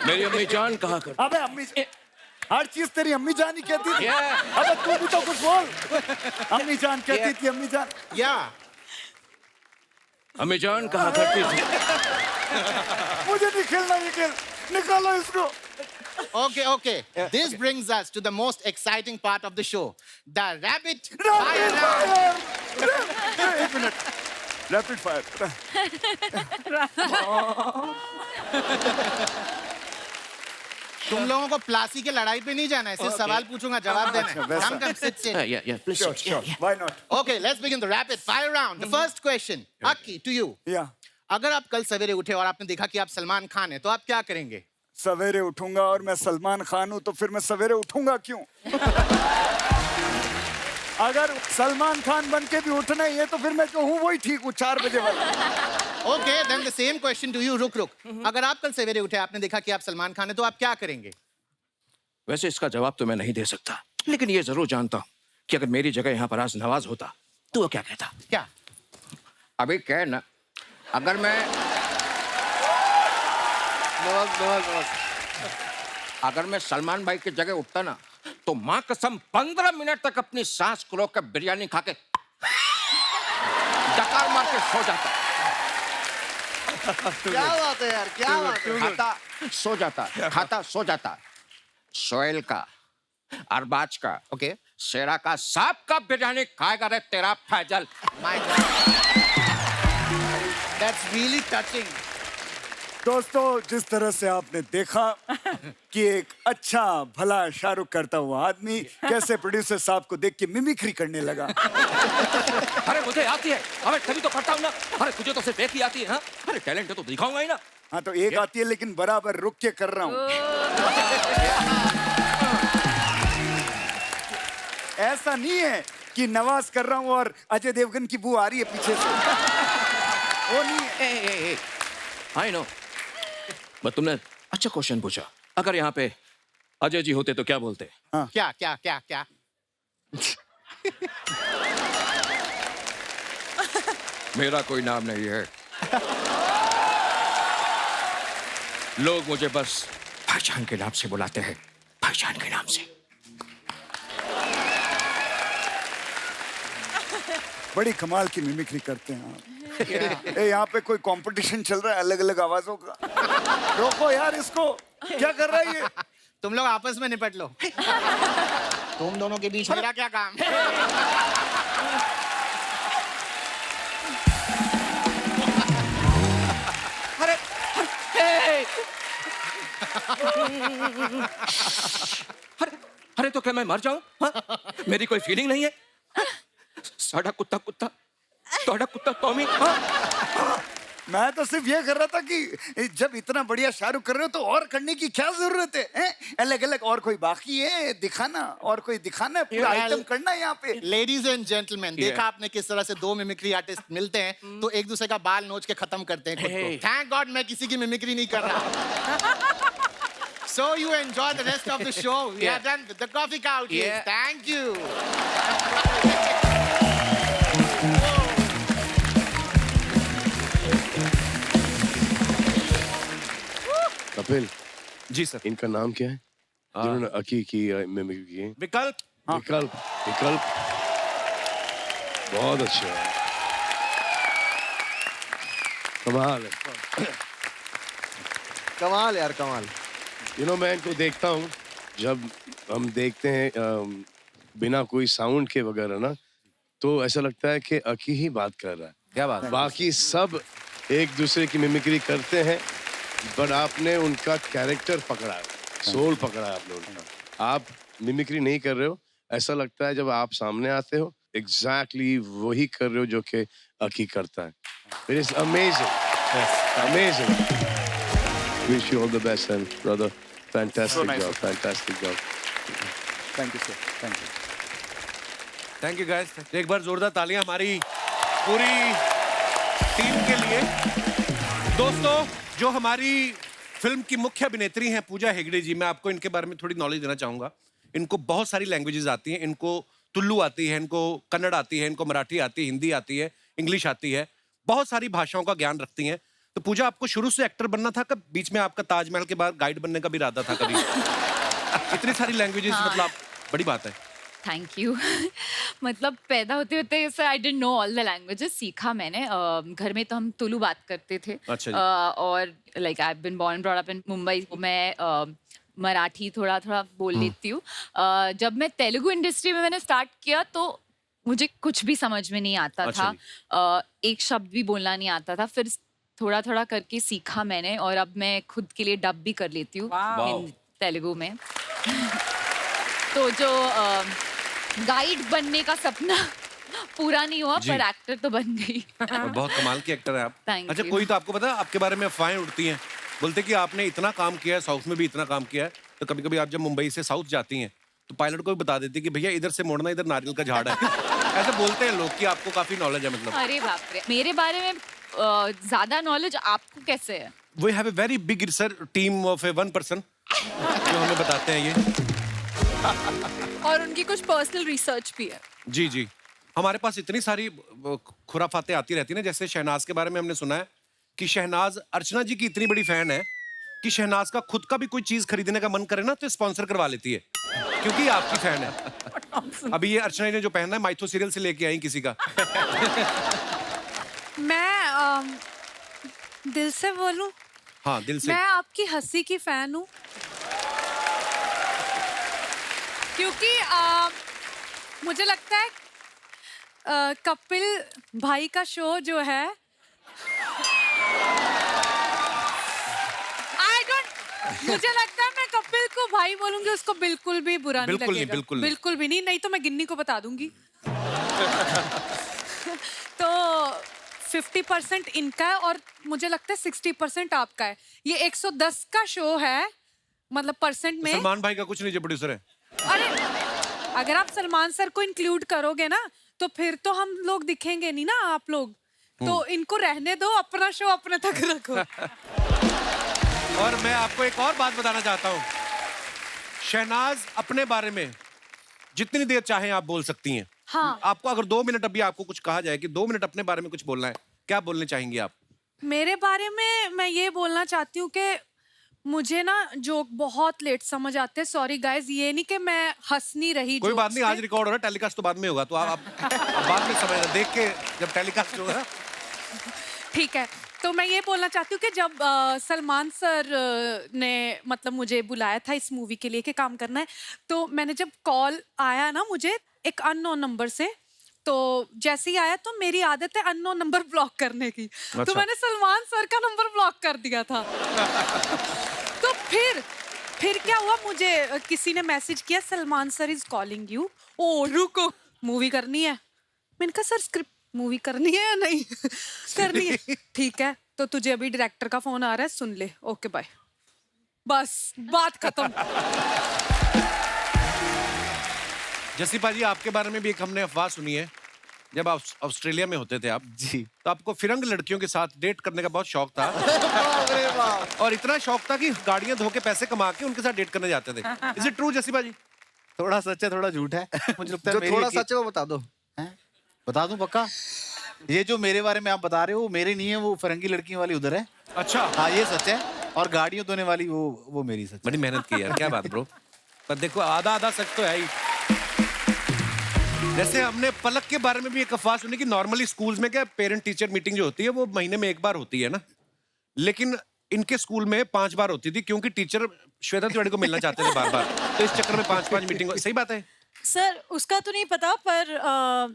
मेरी अम्मी जान कहा कर। अबे अम्मी, हर चीज तेरी अम्मी जान ही कहती थी। Yeah. अबे तू भी तो कुछ बोल। अम्मी जान कहती थी, अम्मी जान। Yeah. अम्मी जान कहा करती थी। मुझे नहीं खेलना, ये खेल निकालो इसको। Okay. This brings us to the most exciting part of the show, the rapid Rapid fire round. fire! एक मिनट, रैपिड फायर। तुम लोगों को प्लासी के लड़ाई पे नहीं जाना है, सिर्फ सवाल पूछूंगा, जवाब देना है। वैसा। Come, sit. Yeah, please. Sure. Why not? Okay, let's begin the rapid fire round. The first question, Aki, to you. Yeah. अगर आप कल सवेरे उठे और आपने देखा कि आप सलमान खान हैं, तो आप क्या करेंगे? सवेरे उठूंगा और मैं सलमान खान हूं तो फिर मैं सवेरे उठूंगा क्यों? अगर सलमान खान बन के भी उठना ही है तो फिर मैं जो हूं वही ठीक हूं, 4 बजे वाला। Okay, then the same question to you, रुक। अगर आप कल सवेरे उठे, आपने देखा कि आप सलमान खान हैं, तो आप क्या करेंगे? वैसे इसका जवाब तो मैं नहीं दे सकता, लेकिन ये जरूर जानता हूँ कि अगर मेरी जगह यहाँ पर आज नवाज होता तो वो क्या कहता। क्या? अभी क्या है ना, अगर मैं अगर मैं सलमान भाई की जगह उठता ना, तो माँ कसम 15 मिनट तक अपनी सांस को रोक कर बिरयानी खा के डकार मार के सो जाता। क्या बात है यार, क्या बात है। खाता सो जाता, खाता सो जाता। सोहेल का, अरबाज का, Okay. शेरा का, सांप का बिरयानी खाएगा रे तेरा Faizal. My God. That's really touching. दोस्तों, जिस तरह से आपने देखा कि एक अच्छा भला शाहरुख करता हुआ आदमी कैसे प्रोड्यूसर साहब को देख के मिमिक्री करने लगा। अरे मुझे आती है, अरे तभी तो करता हूँ ना। अरे तुझे तो सिर्फ एक ही आती है। हाँ, अरे टैलेंट है तो दिखाऊंगा ही ना। हाँ तो एक आती है लेकिन बराबर रुक के कर रहा हूँ। ऐसा नहीं है कि नवाज कर रहा हूँ और अजय देवगन की बू आ रही है पीछे से। वो नहीं है। आई नो, बट तुमने अच्छा क्वेश्चन पूछा। अगर यहाँ पे अजय जी होते तो क्या बोलते? हाँ। क्या? मेरा कोई नाम नहीं है। लोग मुझे बस भाईजान के नाम से बुलाते हैं, भाईजान के नाम से। बड़ी कमाल की मिमिक्री करते हैं आप। ए, यहाँ पे कोई कंपटीशन चल रहा है अलग अलग आवाजों का। रोको यार इसको, क्या कर रहा है ये? तुम लोग आपस में निपट लो। तुम दोनों के बीच मेरा क्या काम? अरे अरे तो क्या मैं मर जाऊं? हाँ? मेरी कोई फीलिंग नहीं है? साड़ा कुत्ता कुत्ता, तोड़ा कुत्ता टॉमी। हाँ? मैं तो सिर्फ ये कर रहा था कि जब इतना बढ़िया शाहरुख कर रहे हो तो और करने की क्या जरूरत है, हैं? अलग अलग और कोई बाकी है दिखाना, और कोई दिखाना है, पूरा आइटम करना है यहाँ पे। लेडीज एंड जेंटलमैन, देखा आपने किस तरह से दो मिमिक्री आर्टिस्ट मिलते हैं तो एक दूसरे का बाल नोच के खत्म करते हैं खुद को। थैंक गॉड मैं किसी की मिमिक्री नहीं कर रहा। So you enjoy the rest of the show. We are done with the coffee couch. Thank you. Kapil ji sir. इनका नाम क्या है जिन्होंने अकी की मिमिक्री की है? विकल्प। विकल्प। विकल्प बहुत अच्छा है, कमाल है। कमाल यार कमाल। मैं इनको देखता हूँ जब हम देखते हैं बिना कोई साउंड के वगैरह ना, तो ऐसा लगता है कि अकी ही बात कर रहा है। क्या बात है? बाकी सब एक दूसरे की मिमिक्री करते हैं, बट आपने उनका कैरेक्टर पकड़ा है, सोल पकड़ा है आपने उनका। आप मिमिक्री नहीं कर रहे हो, ऐसा लगता है जब आप सामने आते हो एग्जैक्टली वही कर रहे हो जो कि अकी करता है। It is amazing, amazing. Wish you all the best, and brother, fantastic job, fantastic job. Thank you sir, thank you. Thank you guys. एक बार जोरदार तालियां हमारी पूरी टीम के लिए। दोस्तों, जो हमारी फिल्म की मुख्य अभिनेत्री हैं पूजा हेगड़े जी, मैं आपको इनके बारे में थोड़ी नॉलेज देना चाहूंगा। इनको बहुत सारी लैंग्वेजेस आती हैं। इनको तुल्लू आती है, इनको कन्नड़ आती है, इनको मराठी आती है, हिंदी आती है, इंग्लिश आती है, बहुत सारी भाषाओं का ज्ञान रखती हैं। तो पूजा, आपको शुरू से एक्टर बनना था, कब बीच में आपका ताजमहल के बाद गाइड बनने का भी इरादा था कभी? इतनी सारी लैंग्वेजेस, मतलब बड़ी बात है। Thank you. मतलब पैदा होते होते I didn't know all the languages. सीखा मैंने। घर में तो हम तुलु बात करते थे। अच्छा जी। और like I have been born brought up in Mumbai. मैं मराठी थोड़ा थोड़ा बोल लेती हूँ। जब मैं तेलुगु इंडस्ट्री में मैंने स्टार्ट किया तो मुझे कुछ भी समझ में नहीं आता अच्छा था। एक शब्द भी बोलना नहीं आता था। फिर थोड़ा थोड़ा करके सीखा मैंने, और अब मैं खुद के लिए डब भी कर लेती हूँ तेलुगु में। तो जो गाइड बनने का सपना पूरा नहीं हुआ, पर एक्टर तो बन गई। और बहुत कमाल की एक्टर है आप। Thank अच्छा, you. कोई तो आपको पता है, आपके बारे में अफवाहें उड़ती हैं, बोलते कि आपने इतना काम किया है, साउथ में भी इतना काम किया है, तो कभी कभी आप जब मुंबई से साउथ जाती हैं तो पायलट को भी बता देती कि भैया इधर से मोड़ना, इधर नारियल का झाड़ है। ऐसे बोलते हैं लोग कि आपको काफी नॉलेज है। मतलब अरे बाप रे, मेरे बारे में ज्यादा नॉलेज आपको कैसे है? We have a very big sir team of a one person जो हमें बताते हैं ये। और उनकी कुछ पर्सनल रिसर्च भी है। जी जी, हमारे पास इतनी सारी खुराफातें आती रहती हैं ना। जैसे शहनाज के बारे में हमने सुना है कि शहनाज अर्चना जी की इतनी बड़ी फैन है कि शहनाज का खुद का भी कोई चीज खरीदने का मन करे ना तो स्पॉन्सर करवा लेती है, क्योंकि आपकी फैन है। अभी ये अर्चना ने जो पहना है माइथो सीरियल से लेके आई किसी का। मैं दिल से बोलूं, हाँ दिल से। मैं आपकी हंसी की फैन हूँ, क्योंकि मुझे लगता है कपिल भाई का शो जो है, मुझे लगता है मैं कपिल को भाई बोलूंगी उसको बिल्कुल भी बुरा नहीं लगेगा। बिल्कुल भी नहीं, नहीं तो मैं गिन्नी को बता दूंगी। तो 50% इनका है और मुझे लगता है 60% आपका है। ये 110 का शो है, मतलब परसेंट में। सलमान भाई का कुछ नहीं जो प्रोड्यूसर है। अरे अगर आप सलमान सर को इंक्लूड करोगे ना तो फिर तो हम लोग दिखेंगे नहीं ना आप लोग। तो इनको रहने दो, अपना शो अपने तक रखो। और मैं आपको एक और बात बताना चाहता हूँ, शहनाज अपने बारे में जितनी देर चाहें आप बोल सकती हैं। हाँ। आपको अगर 2 मिनट अभी आपको कुछ कहा जाए कि 2 मिनट अपने बारे में कुछ बोलना है, क्या बोलने चाहेंगी आप? मेरे बारे में मैं ये बोलना चाहती हूँ कि मुझे ना जोक बहुत लेट समझ आते हैं, सॉरी गाइस, ये नहीं कि मैं हंस नहीं रही। कोई बात नहीं, आज रिकॉर्ड हो रहा है, टेलीकास्ट तो बाद में होगा, तो आप बाद में समझना, देख के जब टेलीकास्ट होगा। ठीक है, तो मैं ये बोलना चाहती हूँ कि जब सलमान सर ने मतलब मुझे बुलाया था इस मूवी के लिए कि काम करना है, तो मैंने जब कॉल आया ना मुझे एक अननोन नंबर से, तो जैसे ही आया तो मेरी आदत है अननोन नंबर ब्लॉक करने की। अच्छा। तो मैंने सलमान सर का नंबर ब्लॉक कर दिया था। तो फिर क्या हुआ, मुझे किसी ने मैसेज किया Salman sir is calling you. ओ रुको, मूवी करनी है। मैंने कहा सर स्क्रिप्ट मूवी करनी है या नहीं? करनी है, ठीक है, तो तुझे अभी डायरेक्टर का फोन आ रहा है, सुन ले, ओके बाय। बस बात खत्म। जसी पाजी, आपके बारे में भी एक हमने अफवाह सुनी है, जब आप ऑस्ट्रेलिया में होते थे आप जी, तो आपको फिरंग लड़कियों के साथ डेट करने का बहुत शौक था। अरे वाह। और इतना शौक था कि गाड़ियां धो के पैसे कमा के उनके साथ डेट करने जाते थे। इज इट ट्रू जसी पाजी? थोड़ा सच है थोड़ा झूठ है। मुझे लगता है जो मेरी थोड़ा एक- सच है वो बता दो। हैं? बता दूं पक्का? ये जो मेरे बारे में आप बता रहे हो वो मेरे नहीं है, वो फरंगी लड़कियों वाली उधर है। अच्छा, हाँ ये सच है, और गाड़ियों धोने वाली वो मेरी सच है। बड़ी मेहनत की यार, क्या बात ब्रो। पर देखो आधा आधा सच तो है ही। जैसे हमने पलक के बारे में भी एक अफवाह सुनी कि नॉर्मली स्कूल्स में क्या पेरेंट टीचर मीटिंग जो होती है वो महीने में एक बार होती है ना, लेकिन इनके स्कूल में 5 बार होती थी क्योंकि टीचर श्वेता तिवारी को मिलना चाहते थे बार बार, तो इस चक्कर में 5-5 मीटिंग। सही बात है? सर उसका तो नहीं पता, पर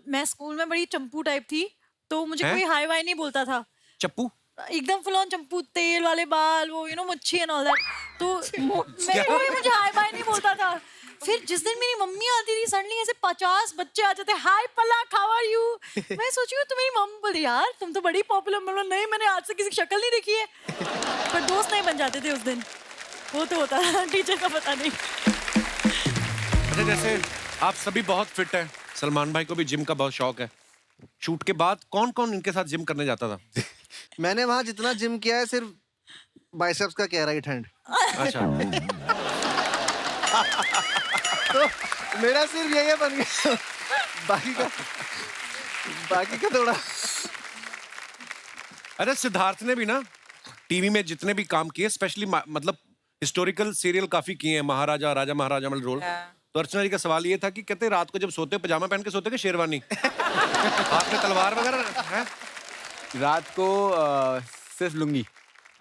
मैं स्कूल में बड़ी चंपू टाइप थी, तो मुझे हैं? कोई हाई वाई नहीं बोलता था। चप्पू? एकदम फुल ऑन चंपू, तेल वाले बाल, वो मुच्छी एंड ऑल दैट। तो कोई मुझे हाई बाय नहीं बोलता था। फिर जिस दिन मेरी मम्मी आती थी, सडनली ऐसे 50 बच्चे आ जाते, हाय पलक हाउ आर यू। मैं सोची हूँ, तो मेरी मम्मी बोली यार तुम तो बड़ी पॉपुलर। मतलब नहीं, मैंने आज से किसी की शक्ल नहीं देखी है। पर दोस्त नहीं बन जाते थे उस दिन, वो तो होता है, टीचर का पता नहीं। अच्छा, जैसे आप सभी बहुत फिट हैं, सलमान भाई को भी जिम का बहुत शौक है, शूट के बाद कौन कौन इनके साथ जिम करने जाता था? मैंने वहां जितना जिम किया है सिर्फ बाइसेप्स का किया, राइट हैंड। अच्छा। तो मेरा सिर्फ यही बन गया, बाकी का थोड़ा। अरे सिद्धार्थ ने भी ना टीवी में जितने भी काम किए, स्पेशली मतलब हिस्टोरिकल सीरियल काफी किए हैं, महाराजा, राजा महाराजा वाले रोल। तो अर्चना जी का सवाल ये था कि कहते रात को जब सोते पजामा पहन के सोते कि शेरवानी? हाथ में तलवार वगैरह है? रात को सिर्फ लुंगी,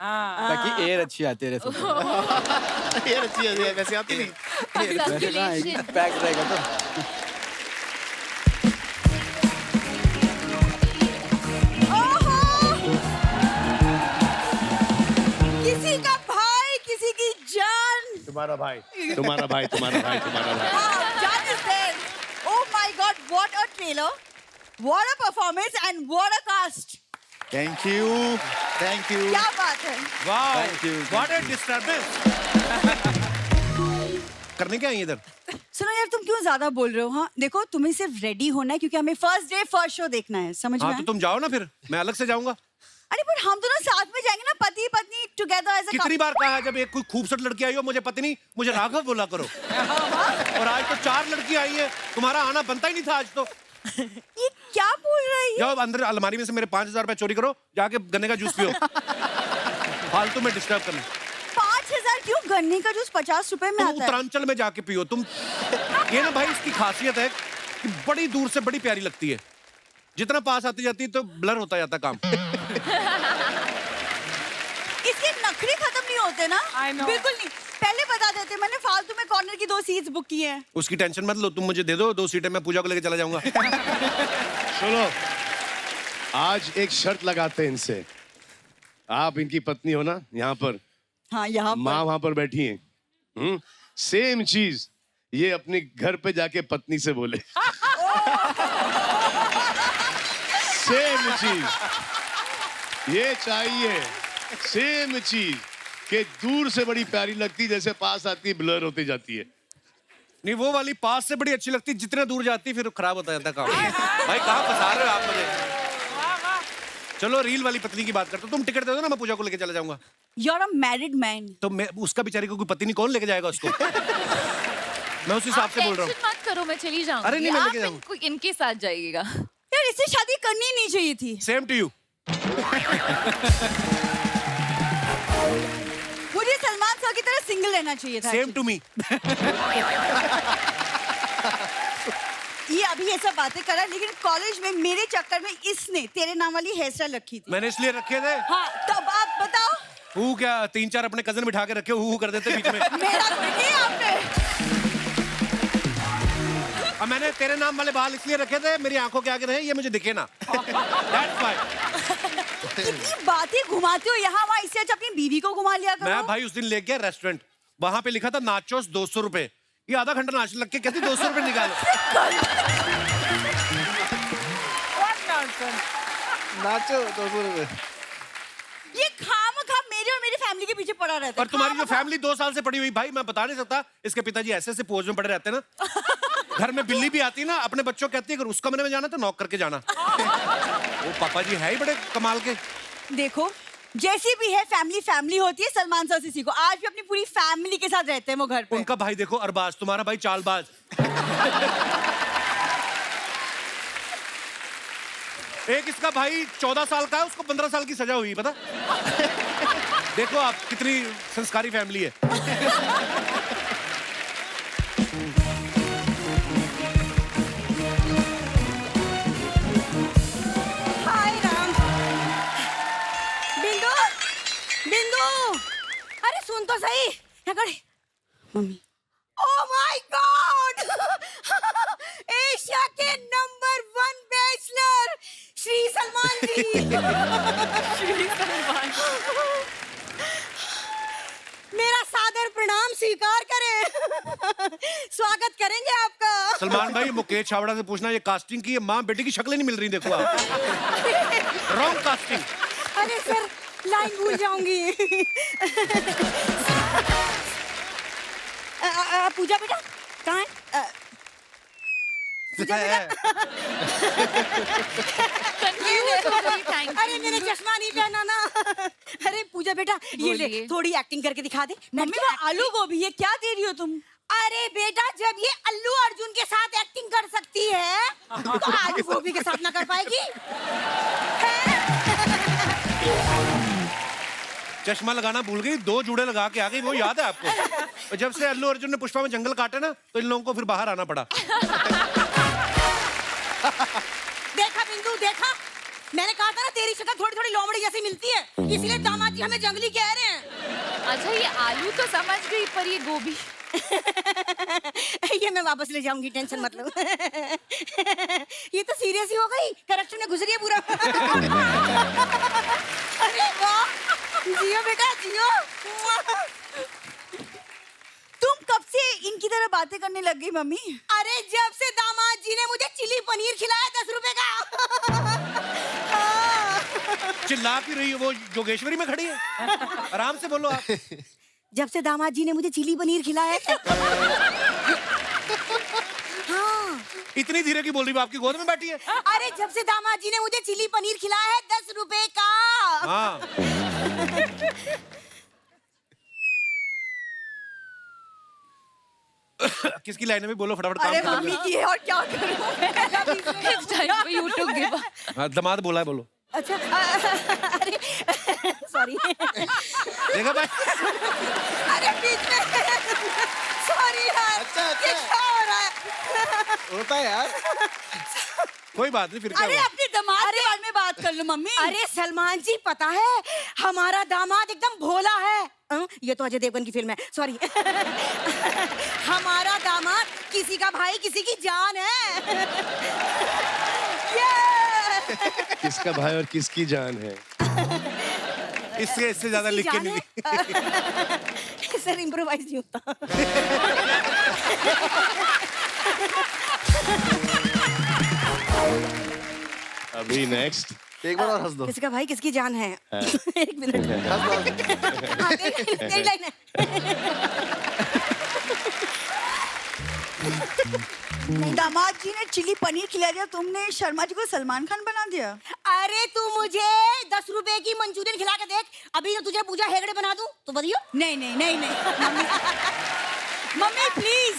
ताकि एयर अच्छी आती है। एयर अच्छी है, वैसे आती नहीं। पैक रहेगा तो। किसी का भाई, किसी की जान। तुम्हारा भाई, तुम्हारा भाई, तुम्हारा भाई, तुम्हारा भाई। Jaन is there. Oh my God, what a trailer, what a performance and what a cast. Thank you, thank you. क्या बात है। वाह, Thank you. What a disturbance. करने क्या आई इधर? सुनो यार, तुम क्यों ज्यादा बोल रहे हो? हाँ देखो, तुम्हें सिर्फ रेडी होना है क्योंकि हमें फर्स्ट डे फर्स्ट शो देखना है, समझ में हाँ आया? तो तुम जाओ ना, फिर मैं अलग से जाऊंगा। अरे पर हम दोनों साथ में जाएंगे ना, पति पत्नी टुगेदर एज अ कितनी बार कहा है, जब एक कोई खूबसूरत लड़की आई हो मुझे पति नहीं, मुझे राघव बोला करो। और आज तो 4 लड़की आई है, तुम्हारा आना बनता ही नहीं था आज तो। ये क्या बोल रही है? जाओ अंदर अलमारी में से मेरे 5,000 रुपए चोरी करो, जाके गन्ने का जूस पियो। फालतू में डिस्टर्ब करना। 5,000 क्यों? गन्ने का जूस 50 रुपए में तुम आता है। उत्तरांचल में जाके पियो तुम। ये ना भाई, इसकी खासियत है कि बड़ी दूर से बड़ी प्यारी लगती है, जितना पास आती जाती है तो ब्लर होता जाता काम। इसके नखरे खत्म नहीं होते ना। I know. बिल्कुल नहीं, पहले बता देते, मैंने फालतू में कॉर्नर की 2 सीट्स बुक की हैं। उसकी टेंशन मत लो, तुम मुझे दे दो 2 सीटें, मैं पूजा को लेके चला जाऊंगा। सुनो, आज एक शर्त लगाते हैं इनसे। आप इनकी पत्नी हो ना, यहाँ पर हाँ, यहाँ माँ वहां पर बैठी है, सेम चीज ये अपने घर पे जाके पत्नी से बोले। सेम चीज ये चाहिए, सेम चीज कि दूर से बड़ी प्यारी लगती, जैसे पास आती ब्लर होती जाती है। नहीं, वो वाली पास से बड़ी अच्छी लगती, जितने दूर जाती फिर खराब होता जाता काम। भाई कहाँ फंसा रहे हो आप मुझे? चलो रील वाली पत्नी की बात करते हो, तुम टिकट दे दो ना, मैं पूजा को लेके चला जाऊंगा। You are a married man. तो मैं उसका बेचारी को कोई पति नहीं, कौन लेके जाएगा उसको? मैं उस हिसाब से बोल रहा हूँ। टेंशन मत करो, मैं चली जाऊंगी। अरे नहीं, मैं लेके आप जाऊंगा। इनके साथ जाइएगा। यार इससे शादी करनी ही नहीं चाहिए थी। Same to you. मुझे सलमान सर सिंगल रहना चाहिए था। Same to me. ये अभी ये सब बातें करा, लेकिन कॉलेज में मेरे चक्कर में इसने तेरे नाम वाली हेयर स्टाइल रखी थी। मैंने इसलिए रखे थे। हाँ, तो अब आप बताओ। हु क्या 3-4 अपने कजन बिठा के रखे, हु कर देते बीच में। मेरा कोई नहीं आपने। अब मैंने तेरे नाम वाले बाल इसलिए रखे थे मेरी आंखों के आगे रहे, ये मुझे दिखे ना। That's why। कितनी बातें घुमाते हो यहाँ वहाँ, इससे अच्छा अपनी बीवी को घुमा लिया करो। मैं भाई उस दिन ले गया रेस्टोरेंट, वहां पे लिखा था नाचोस 200 रुपए। ये आधा घंटा नाचने लग के कहती 200 रुपए निकालो। नाचो 200 रुपए। ये खामखा मेरे और मेरी फैमिली के पीछे पड़ा रहता है। और तुम्हारी जो फैमिली 2 साल से पड़ी हुई, भाई मैं बता नहीं सकता, इसके पिताजी ऐसे ऐसे पोज में पड़े रहते हैं ना। घर में बिल्ली भी आती है ना, अपने बच्चों को कहती है अगर उस कमरे में जाना तो नॉक करके जाना। वो पापा जी है ही बड़े कमाल के। देखो जैसी भी है फैमिली फैमिली होती है। सलमान सर से सीखो, आज भी अपनी पूरी फैमिली के साथ रहते हैं वो घर पे। उनका भाई देखो अरबाज, तुम्हारा भाई चालबाज। एक इसका भाई 14 साल का है, उसको 15 साल की सजा हुई, पता? देखो आप कितनी संस्कारी फैमिली है। हाय राम। बिंदु, बिंदु, अरे सुन तो सही। क्या करे? Mummy. Oh my God! Asia के नंबर 1 बैचलर श्री सलमान जी। श्री सलमान। मेरा सादर प्रणाम स्वीकार करें। स्वागत करेंगे आपका। सलमान भाई मुकेश छावड़ा से पूछना, ये कास्टिंग की माँ बेटी की शक्लें नहीं मिल रही, देखो आप। Wrong casting. अरे सर लाइन भूल जाऊंगी। पूजा बेटा कहाँ है? पूजा बेटा। अरे मैंने चश्मा नहीं पहना ना। अरे पूजा बेटा ये ले, थोड़ी एक्टिंग करके दिखा दे। मम्मी वो आलू गोभी है, क्या दे रही हो तुम? अरे बेटा जब ये अल्लू अर्जुन के साथ एक्टिंग कर सकती है तो आलू गोभी के साथ ना कर पाएगी? चश्मा लगाना भूल गई, 2 जूड़े लगा के आ गई, वो याद है आपको? और जब से अल्लू अर्जुन ने पुष्पा में जंगल काटे ना, तो इन लोगों को फिर बाहर आना पड़ा। देखा बिंदु, देखा मैंने कहा था ना तेरी शक्ल थोड़ी थोड़ी लोमड़ी जैसी मिलती है, इसलिए दामाद जी हमें जंगली कह रहे हैं। अच्छा ये आलू तो समझ गई, पर ये गोभी। ये मैं वापस ले जाऊंगी, टेंशन मत लो। ये तो सीरियस ही हो गई, करेक्शन में घुस रही है पूरा। अरे वाह, जियो बेटा जियो। तुम कब से इनकी तरह बातें करने लग गई मम्मी? अरे जब से दामाद जी ने मुझे चिली पनीर खिलाया 10 रुपए का। चिल्ला क्यों रही है? वो जोगेश्वरी में खड़ी है, आराम से बोलो आप। जब से दामाद जी ने मुझे चिली पनीर खिलाया है। हाँ। इतनी धीरे की बोल रही है, आपकी गोद में बैठी है? अरे जब से दामाद जी ने मुझे चिली पनीर खिलाया है 10 रुपए का। हाँ। किसकी लाइन है भी बोलो फटाफट। अरे मम्मी की है और क्या करूं मैं? You to give up. हाँ, दमाद बोला है, बोलो। अच्छा अरे सॉरी। देखा भाई? अरे बीच में सॉरी यार। अच्छा, ये क्या हो रहा है? होता है यार। कोई बात नहीं, फिर क्या अरे हुआ? अपने दामाद के बारे में बात कर लो मम्मी। अरे सलमान जी पता है हमारा दामाद एकदम भोला है। ये तो अजय देवगन की फिल्म है, सॉरी। हमारा दामाद किसी का भाई किसी की जान है। किसका भाई और किसकी जान है? इससे ज्यादा लिख के नहीं दी। सर इम्प्रोवाइज नहीं होता। अभी नेक्स्ट एक बार और हंस दो। किसका भाई किसकी जान है? एक मिनट। हाँ, तेरी लाइन है। दामाद जी ने चिली पनीर खिला दिया, तुमने शर्मा जी को सलमान खान बना दिया। अरे तू मुझे 10 रुपए की मंचूरियन खिला के देख, अभी तो तुझे पूजा हेगड़े बना दूं तो बताइयो। नहीं नहीं नहीं नहीं मम्मी प्लीज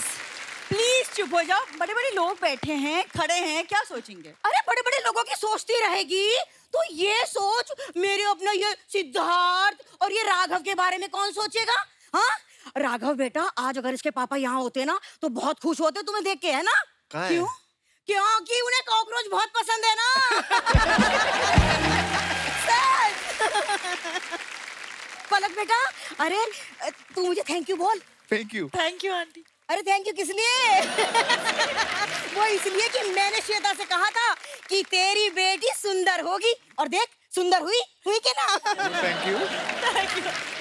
प्लीज चुप हो जाओ। बड़े बड़े लोग बैठे हैं, खड़े हैं, क्या सोचेंगे? अरे बड़े बड़े लोगों की सोचती रहेगी तो ये सोच मेरे अपना ये सिद्धार्थ और ये राघव के बारे में कौन सोचेगा? हाँ राघव बेटा, आज अगर इसके पापा यहाँ होते ना तो बहुत खुश होते तुम्हें देख के, है ना? कहाँ है? क्यों? क्योंकि उन्हें कॉकरोच बहुत पसंद है ना। पलक बेटा, अरे तू मुझे थैंक यू बोल। Thank you. Thank you aunty. अरे थैंक यू किस लिए? वो इसलिए कि मैंने श्वेता से कहा था कि तेरी बेटी सुंदर होगी, और देख सुंदर हुई कि ना? Thank you.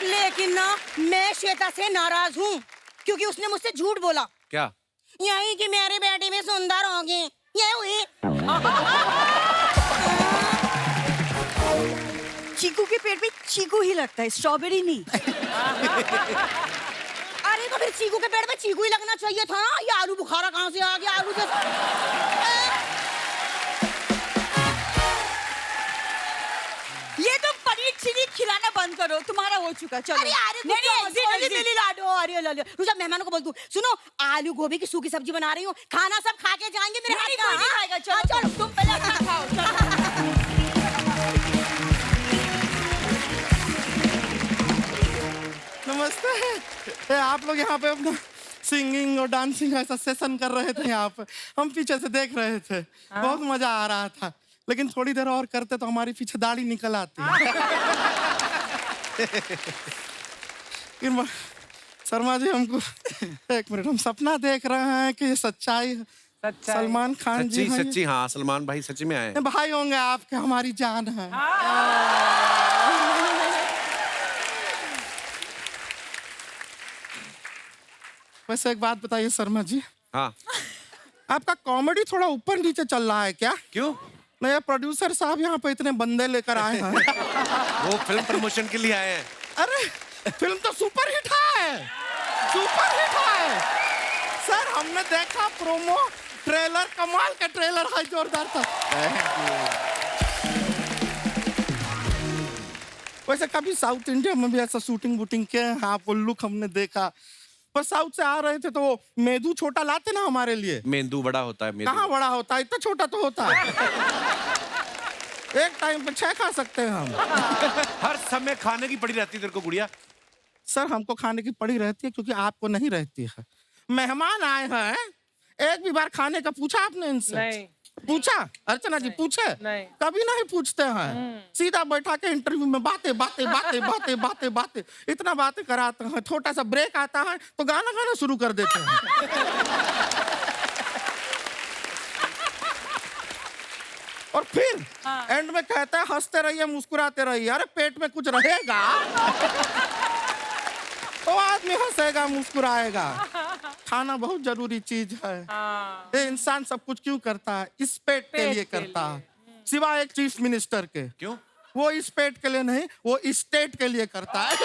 लेकिन ना मैं श्वेता से नाराज हूँ क्योंकि उसने मुझसे झूठ बोला। क्या? यही कि मेरी बेटी भी सुंदर होगी, ये हुई। चीकू के पेट में चीकू ही लगता है, स्ट्रॉबेरी नहीं। अरे तो फिर चीकू के पेट में चीकू ही लगना चाहिए था ना, ये आलू बुखारा कहाँ से आ गया? आलू जैसा। ये तो पनीर चिली खिलाना बंद करो, तुम्हारा हो चुका। चलो अरे नहीं लाडो, अरे रुजा मेहमानों को बोल दूं, सुनो आलू गोभी की सूखी सब्जी बना रही हूँ, खाना सब खा के जाएंगे मेरे हाथ का। नहीं खाएगा, चलो तुम पहले खाओ। नमस्ते। आप लोग यहाँ पे अपना सिंगिंग और डांसिंग ऐसा सेशन कर रहे थे यहाँ पे, हम पीछे से देख रहे थे, बहुत मजा आ रहा था। लेकिन थोड़ी देर और करते तो हमारी पीछे दाढ़ी निकल आती। शर्मा जी हमको एक मिनट, हम सपना देख रहे हैं कि ये सच्चाई है। सलमान खान जी हैं। सच्ची हाँ, सलमान भाई सच्ची में आए। भाई होंगे आपके, हमारी जान है। वैसे एक बात बताइए शर्मा जी, हाँ आपका कॉमेडी थोड़ा ऊपर नीचे चल रहा है क्या? क्यों? नया प्रोड्यूसर साहब यहाँ पे इतने बंदे लेकर आए हैं। वो फिल्म प्रमोशन के लिए आए हैं। अरे फिल्म तो सुपर हिट है, सुपर हिट है सर। हमने देखा प्रोमो ट्रेलर, कमाल का ट्रेलर है, जोरदार था। वैसे कभी साउथ इंडिया में भी ऐसा शूटिंग वूटिंग किया है? हाँ, वो लुक हमने देखा। पर साउथ से आ रहे थे तो वो मेदू छोटा लाते ना हमारे लिए। मेंदू बड़ा होता है। कहाँ बड़ा होता है, इतना छोटा तो होता है। एक टाइम पे 6 खा सकते हैं हम। हर समय खाने की पड़ी रहती है तेरे को गुड़िया। सर हमको खाने की पड़ी रहती है क्योंकि आपको नहीं रहती है। मेहमान आए हैं, एक भी बार खाने का पूछा आपने इनसे? नहीं। पूछा? अर्चना जी पूछे? नहीं। कभी नहीं पूछते हैं, सीधा बैठा के इंटरव्यू में बातें बातें बातें बातें बातें बातें इतना बातें कराते हैं। छोटा सा ब्रेक आता है तो गाना गाना शुरू कर देते हैं। और फिर एंड में कहते हैं हंसते रहिए मुस्कुराते रहिए। अरे पेट में कुछ रहेगा तो आदमी हंसेगा मुस्कुराएगा। खाना बहुत जरूरी चीज है। ये इंसान सब कुछ क्यों करता है? इस पेट के लिए करता है, सिवाय एक चीफ मिनिस्टर के। क्यों? वो इस पेट के लिए नहीं, वो स्टेट के लिए करता है।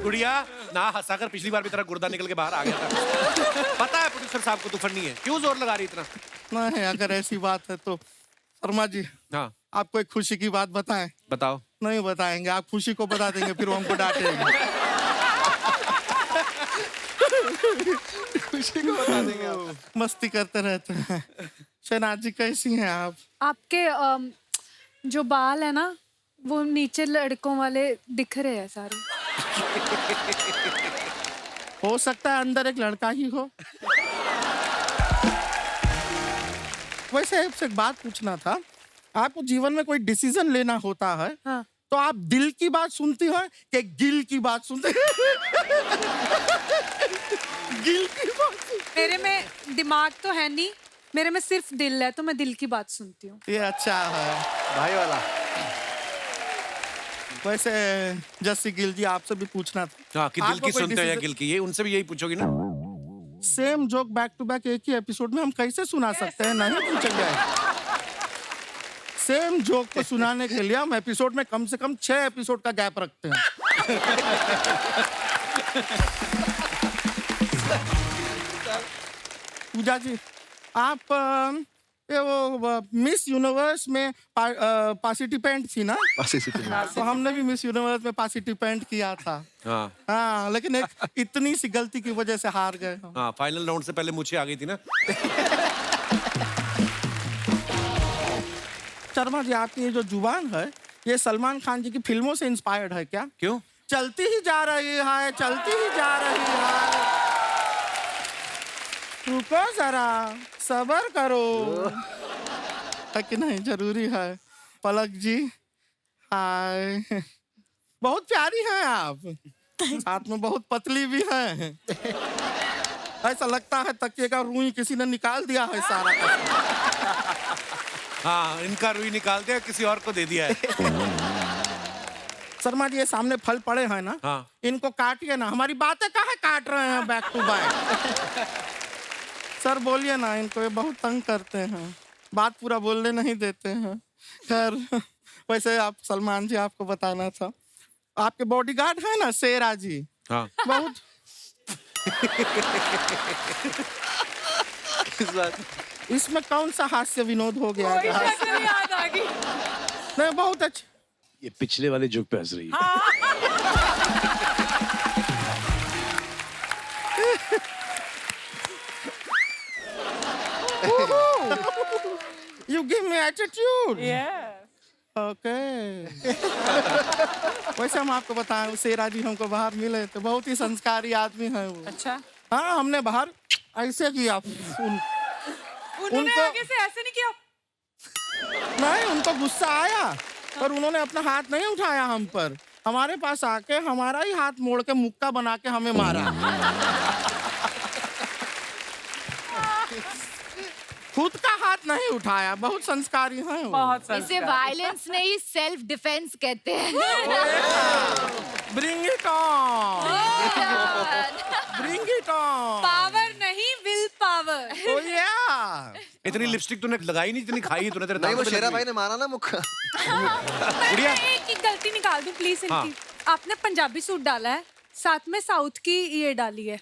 गुड़िया ना हंसाकर पिछली बार भी तेरा गुर्दा निकल के बाहर आ गया था। पता है प्रोड्यूसर साहब को तू फन्नी है, क्यों जोर लगा रही इतना? नहीं, अगर ऐसी बात है तो शर्मा जी, हाँ आपको एक खुशी की बात बताएं? बताओ। नहीं बताएंगे, आप खुशी को बता देंगे फिर वो हमको डांटेंगे। खुशी को बता देंगे आप। मस्ती करते रहते हैं। शहनाज जी कैसी हैं आप? आपके जो बाल है ना वो नीचे लड़कों वाले दिख रहे हैं सारे। हो सकता है अंदर एक लड़का ही हो। वैसे आपसे एक बात पूछना था, आपको जीवन में कोई डिसीजन लेना होता है हाँ। तो आप दिल की बात सुनती हैं कि गिल की बात सुनते हैं? गिल की बात। मेरे में दिमाग तो है नहीं, मेरे में सिर्फ दिल है, तो मैं दिल की बात सुनती हूँ। ये अच्छा है भाई वाला। वैसे जस्सी गिल जी आपसे भी पूछना था। हाँ, कि दिल की सुनते हैं या गिल की, ये उनसे भी यही पूछोगी ना? Same joke back to back एक ही एपिसोड में हम कैसे सुना सकते हैं? नहीं पूछेंगे। सेम जोक को सुनाने के लिए हम एपिसोड में कम से कम 6 एपिसोड का गैप रखते हैं। पूजा जी, आप ये वो मिस यूनिवर्स में पार्टिसिपेंट थी ना, तो हमने भी मिस यूनिवर्स में पार्टिसिपेंट किया था। हाँ हाँ, लेकिन एक इतनी सी गलती की वजह से हार गए हम। हाँ, फाइनल राउंड से पहले मुझे आ गई थी ना। शर्मा जी, आपकी ये जो जुबान है, ये सलमान खान जी की फिल्मों से इंस्पायर्ड है क्या? क्यों? चलती ही जा रही है, चलती ही जा रही है, रुको जरा, सबर करो। है कि नहीं? जरूरी है। पलक जी, हाय, बहुत प्यारी हैं आप, साथ में बहुत पतली भी हैं। ऐसा लगता है तकिए का रुई किसी ने निकाल दिया है सारा का। हाँ, इनका रुई निकाल दिया, किसी और को दे दिया है। शर्मा जी, ये सामने फल पड़े हैं ना, हाँ। इनको काटिए ना। हमारी बातें काहे काट रहे हैं बैक टू बैक? सर बोलिए ना इनको, ये बहुत तंग करते हैं, बात पूरा बोलने नहीं देते हैं। खैर, वैसे आप सलमान जी, आपको बताना था, आपके बॉडीगार्ड है ना शेरा जी, हाँ। बहुत इसमें कौन सा हास्य विनोद हो गया? याद आ गई। नहीं, बहुत अच्छा। ये पिछले वाले जोक पे हंस रही है। You give me attitude. Yeah. Okay. वैसे हम आपको बताएं, शेरा जी हमको बाहर मिले तो बहुत ही संस्कारी आदमी है वो। अच्छा। हाँ, हमने बाहर ऐसे किया, उन्होंने आगे से ऐसे नहीं किया। नहीं, उनको गुस्सा आया पर उन्होंने अपना हाथ नहीं उठाया हम पर, हमारे पास आके हमारा ही हाथ मोड़ के मुक्का बना के हमें मारा। खुद का हाथ नहीं उठाया, बहुत संस्कारी हैं वो। इसे वायलेंस नहीं, सेल्फ डिफेंस कहते हैं। Bring it on, bring it on। Power नहीं, विल पावर। Oh yeah। इतनी लिपस्टिक तूने लगाई नहीं, इतनी खाई तूने, तेरे नहीं, दांतों वो पे शेरा लगी भाई हुई। ने मारा ना मुक्का। मैं एक गलती निकाल दूं प्लीज इनकी। आपने पंजाबी सूट डाला है, साथ में साउथ की ये डाली है।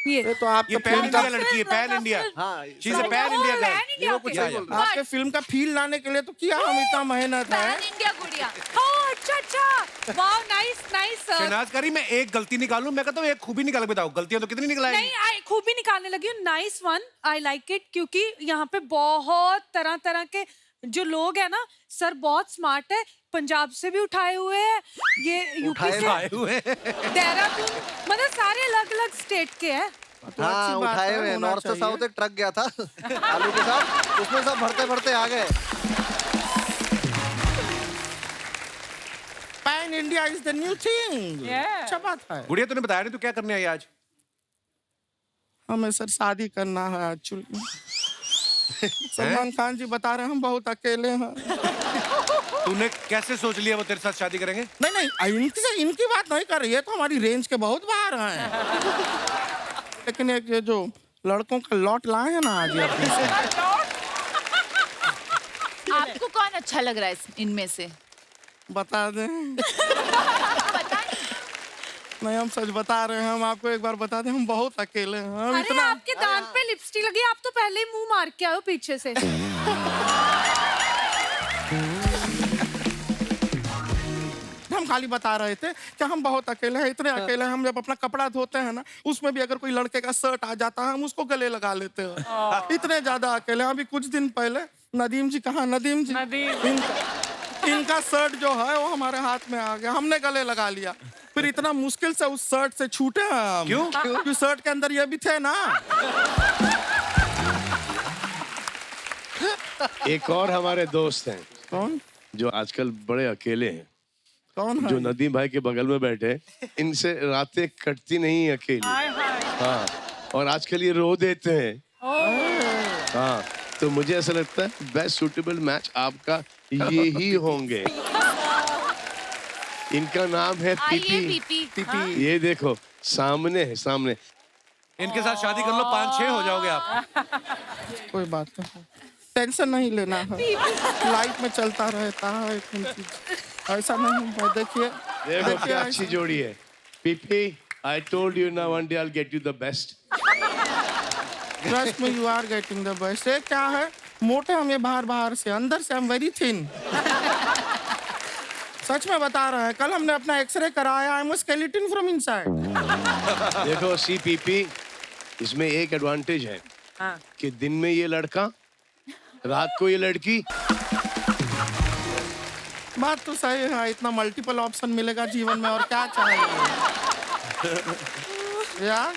ये तो आप ये पैन इंडिया लड़की है, पैन इंडिया। हाँ, she is a pan India girl. Pan India के। आपके फिल्म का फील लाने के लिए तो किया हम इतना मेहनत है। पैन इंडिया गुड़िया। ओह, अच्छा अच्छा, वाओ, नाइस नाइस। शहनाज करी, मैं एक गलती निकालूं, मैं कहता हूँ एक खूबी निकाल के बताओ, गलतियां तो कितनी निकलाई? नहीं, आई खूबी निकालने लगी हूँ। Nice one, I like it, क्योंकि यहाँ पे बहुत तरह तरह के जो लोग हैं ना, सर बहुत स्मार्ट है, पंजाब से भी उठाए हुए हैं, ये यूपी से आए हुए हैं। देहरादून, मतलब सारे अलग अलग स्टेट के हैं। तो हाँ, अच्छी बात उठाए है, हुए होना नॉर्थ से चाहिए। साउथ एक ट्रक गया था आलू के साथ, उसमें सब भरते भरते आ गए। Pan India is the new thing. अच्छा बात है। गुड़िया, तूने बताया नहीं तू क्या करने आई आज? हमें सर शादी करना है एक्चुअली। सलमान खान जी बता रहे हैं हम बहुत अकेले हैं। तूने कैसे सोच लिया वो तेरे साथ शादी करेंगे? नहीं, इनकी बात नहीं कर रही है, तो हमारी रेंज के बहुत बाहर हैं। लेकिन एक ये जो लड़कों का लॉट लाए हैं ना आज ये अपने से। आपको कौन अच्छा लग रहा है इनमें से? बता दें? नहीं, हम सच बता रहे हैं, हम आपको एक बार बता दें, हम बहुत अकेले हैं। हम अरे आपके दांत पे लिपस्टिक लगी, आप तो पहले ही मुंह मार के आए हो पीछे से। हम खाली बता रहे थे कि हम बहुत अकेले हैं, इतने अकेले हैं, हम जब अपना कपड़ा धोते हैं ना, उसमें भी अगर कोई लड़के का शर्ट आ जाता है, हम उसको गले लगा लेते हैं। इतने ज्यादा अकेले हैं। अभी कुछ दिन पहले नदीम जी, कहाँ नदीम जी, इनका शर्ट जो है वो हमारे हाथ में आ गया, हमने गले लगा लिया। फिर इतना मुश्किल से उस शर्ट से छूटे हैं हम। क्यों? क्योंकि शर्ट के अंदर ये भी थे ना। एक और हमारे दोस्त हैं। कौन? जो आजकल बड़े अकेले हैं। कौन है? जो नदीम भाई के बगल में बैठे, इनसे रातें कटती नहीं अकेली। हाँ, और आजकल ये रो देते हैं। हाँ, तो मुझे ऐसा लगता है बेस्ट सूटेबल मैच आपका ये ही होंगे। इनका नाम है पीपी। ये देखो सामने है, सामने। इनके साथ शादी कर लो, 5-6 हो जाओगे आप। कोई बात नहीं, टेंशन नहीं लेना है, लाइफ में चलता रहता है। ऐसा नहीं है, देखिए देखो क्या अच्छी जोड़ी है। PP, I told you now one day I'll get you the best. Trust में, you are getting the best. क्या है, मोटे हम ये बाहर से, अंदर से हम वेरी थिन। सच में बता रहा है, कल हमने अपना एक्सरे कराया, I am skeleton from inside. देखो CPP, इसमें एक एडवांटेज है कि दिन में ये लड़का, रात को ये लड़की। बात तो सही है, इतना मल्टीपल ऑप्शन मिलेगा जीवन में और क्या चाहिए यार।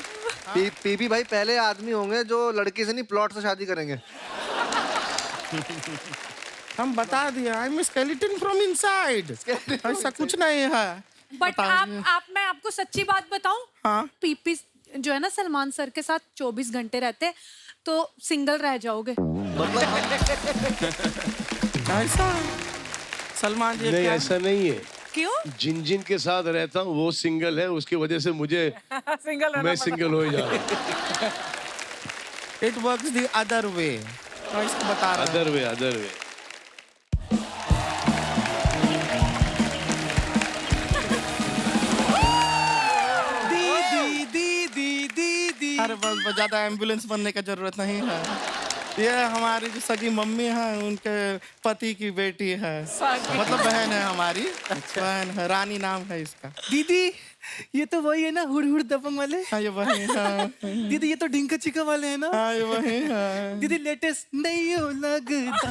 पीपी भाई पहले आदमी होंगे जो लड़की से नहीं प्लॉट से शादी करेंगे। हम बता दिया, I am skeleton from inside, ऐसा कुछ नहीं है। बट मैं आपको सच्ची बात बताऊं, हाँ? पीपी जो है ना सलमान सर के साथ 24 घंटे रहते तो सिंगल रह जाओगे। ऐसा सलमान जी? नहीं, ऐसा नहीं है। क्यों? जिन के साथ रहता हूँ वो सिंगल है, उसकी वजह से मुझे मैं सिंगल हो जा रहा हूँ। It works the other way, इसको बता रहा अदर वे। दीदी। अरे बस ज्यादा एम्बुलेंस बनने का जरूरत नहीं है। ये हमारी जो सगी मम्मी है, उनके पति की बेटी है, मतलब बहन है हमारी। बहन है, रानी नाम है इसका। दीदी ये तो वही है ना, हुड़ हुड़ दबंग वाले? हाँ ये वही है। दीदी ये तो ढिंका चिका वाले है ना? हाँ ये वही है। दीदी लेटेस्ट नहीं हो लगता।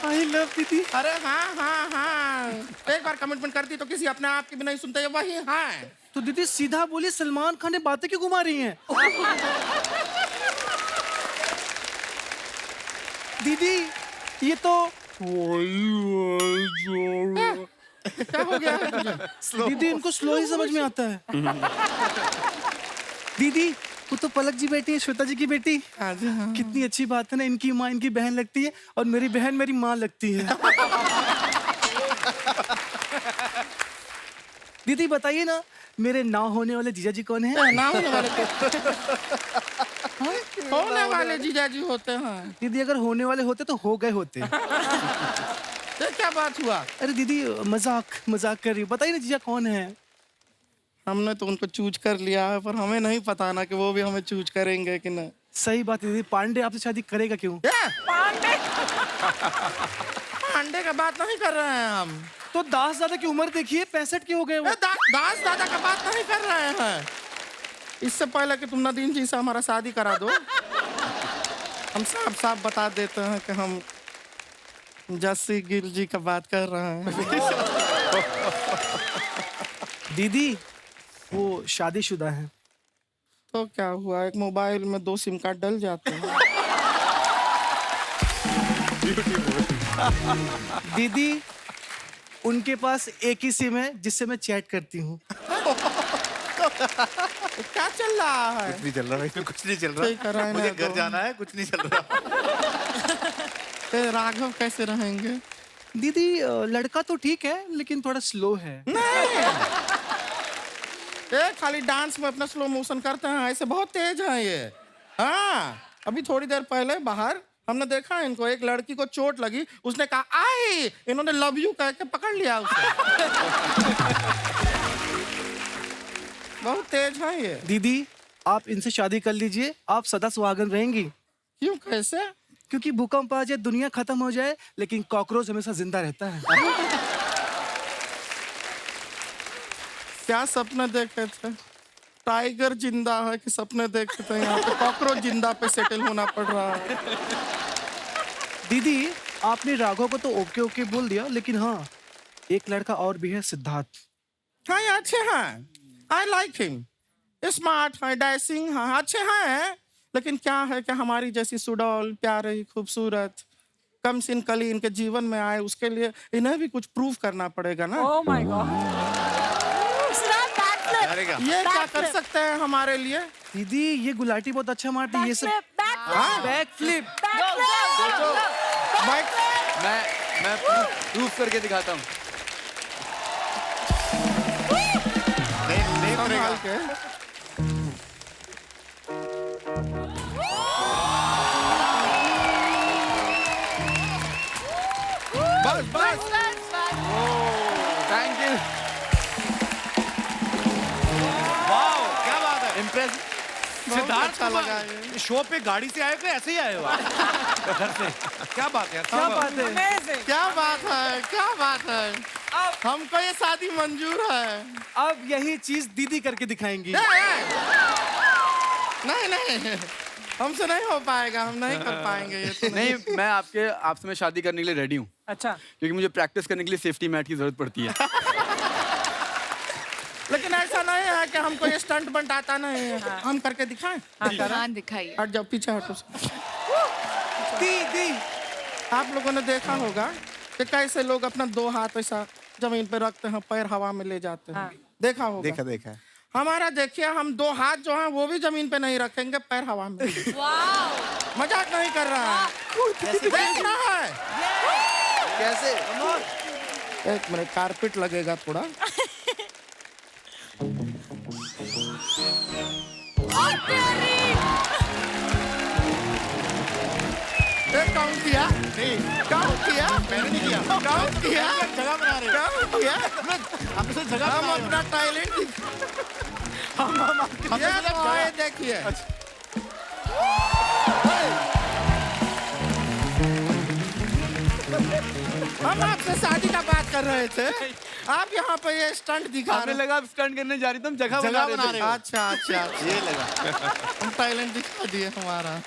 आई लव दीदी। अरे हाँ, एक बार कमिटमेंट करती तो किसी अपने आप की भी नहीं सुनते, ये वही है। तो दीदी सीधा बोलिए, सलमान खान ने बातें क्यों घुमा रही हैं? दीदी ये तो क्या हो गया है तुझे? दीदी इनको स्लो ही समझ में आता है। दीदी वो तो पलक जी बेटी है, श्वेता जी की बेटी। हाँ जी, हाँ। कितनी अच्छी बात है ना, इनकी माँ इनकी बहन लगती है और मेरी बहन मेरी माँ लगती है। दीदी बताइए ना, मेरे ना होने वाले जीजा जी कौन है? ना होने वाले जीजा जी होते हैं। दीदी अगर होने वाले होते तो हो गए होते। ये क्या बात हुआ? अरे दीदी मजाक कर रही, बताइए ना जीजा कौन है? हमने तो उनको चूज कर लिया है, पर हमें नहीं पता ना कि वो भी हमें चूज करेंगे कि नहीं। सही बात है दीदी, पांडे आपसे शादी करेगा क्यों? पांडे का बात नहीं कर रहे हैं हम। तो दास दादा की उम्र देखिए, 65 के हो गए वो। दास दादा का बात नहीं कर रहे हैं। इससे पहले कि तुम नदीम जी से हमारा शादी करा दो, हम साफ बता देते हैं कि हम जस्सी गिल जी का बात कर रहे हैं। दीदी वो शादीशुदा है। तो क्या हुआ, एक मोबाइल में 2 सिम कार्ड डल जाते हैं। दीदी उनके पास एक ही सिम है जिससे मैं चैट करती हूँ। क्या चल रहा है? कुछ नहीं चल रहा भाई, कुछ नहीं चल रहा। मुझे घर जाना है, कुछ नहीं चल रहा। राघव कैसे रहेंगे? दीदी लड़का तो ठीक है लेकिन थोड़ा स्लो है। ये खाली डांस में अपना स्लो मोशन करते हैं, ऐसे बहुत तेज है ये। हाँ, अभी थोड़ी देर पहले बाहर हमने देखा इनको, एक लड़की को चोट लगी, उसने कहा आई, इन्होंने लव यू कह के पकड़ लिया उसे। बहुत तेज है ये। दीदी आप इनसे शादी कर लीजिए, आप सदा सुहागन रहेंगी। क्यों, कैसे? क्योंकि भूकंप आ जाए, दुनिया खत्म हो जाए, लेकिन कॉकरोच हमेशा जिंदा रहता है। क्या सपने देखे थे? टाइगर जिंदा है कि सपने देखे थे? यहाँ पे कॉकरोच जिंदा पे सेटल होना पड़ रहा है। दीदी आपने राघव को तो ओके ओके बोल दिया, लेकिन हाँ एक लड़का और भी है, सिद्धार्थ। हाँ ये अच्छे हैं, आई लाइक हिम। स्मार्ट है, डैशिंग है, अच्छे हैं, लेकिन क्या है कि हमारी जैसी सुडौल, प्यारी, खूबसूरत, कम सिन कली इनके जीवन में आए, उसके लिए इन्हें भी कुछ प्रूव करना पड़ेगा ना। Oh my God. ये क्या कर सकते हैं हमारे लिए? दीदी ये गुलाटी बहुत अच्छा मारती है, ये सब बैक फ्लिप। मैं प्रूफ करके दिखाता हूँ। संभाल के। बस थैंक यू। वाओ क्या बात है, इम्प्रेस। सिद्धार्थ अच्छा लगा ये। शो पे गाड़ी से आए हो या ऐसे ही आए हो आप? घर से? क्या बात है यार, क्या बात है? क्या बात है, क्या बात है। हमको ये शादी मंजूर है। अब यही चीज दीदी करके दिखाएंगी। नहीं नहीं, हमसे नहीं हो पाएगा, हम नहीं कर पाएंगे ये तो नहीं, मैं आपसे मैं शादी करने के लिए रेडी हूँ। अच्छा। क्योंकि मुझे प्रैक्टिस करने के लिए सेफ्टी मैट की जरूरत पड़ती है। लेकिन ऐसा नहीं है कि हमको ये स्टंट बंट आता नहीं है। हम करके दिखाएं? हाँ दिखाइए। हट जाओ, पीछे हटो। दी आप लोगों ने देखा होगा कि कैसे लोग अपना 2 हाथ ऐसा जमीन पे रखते हैं, पैर हवा में ले जाते हैं। देखा होगा? देखा। हमारा देखिए, हम 2 हाथ जो हैं वो भी जमीन पे नहीं रखेंगे, पैर हवा में। मजाक नहीं कर रहा है, देखना है। कैसे? एक मिनट, कारपेट लगेगा थोड़ा। काउंट किया? काउंट किया? मैंने नहीं किया। काउंट किया? जगह बना रहे। काउंट किया? आपसे जगह हम अपना टैलेंट ये तो है, देखिए। हम आपसे शादी का बात कर रहे थे, आप यहाँ पे ये स्टंट दिखा हमें रहे। लगा आप स्टंट करने जा रही, तुम जगह बना रहे हो। अच्छा, ये लगा। हम टैलेंट दिखा दिए हमारा।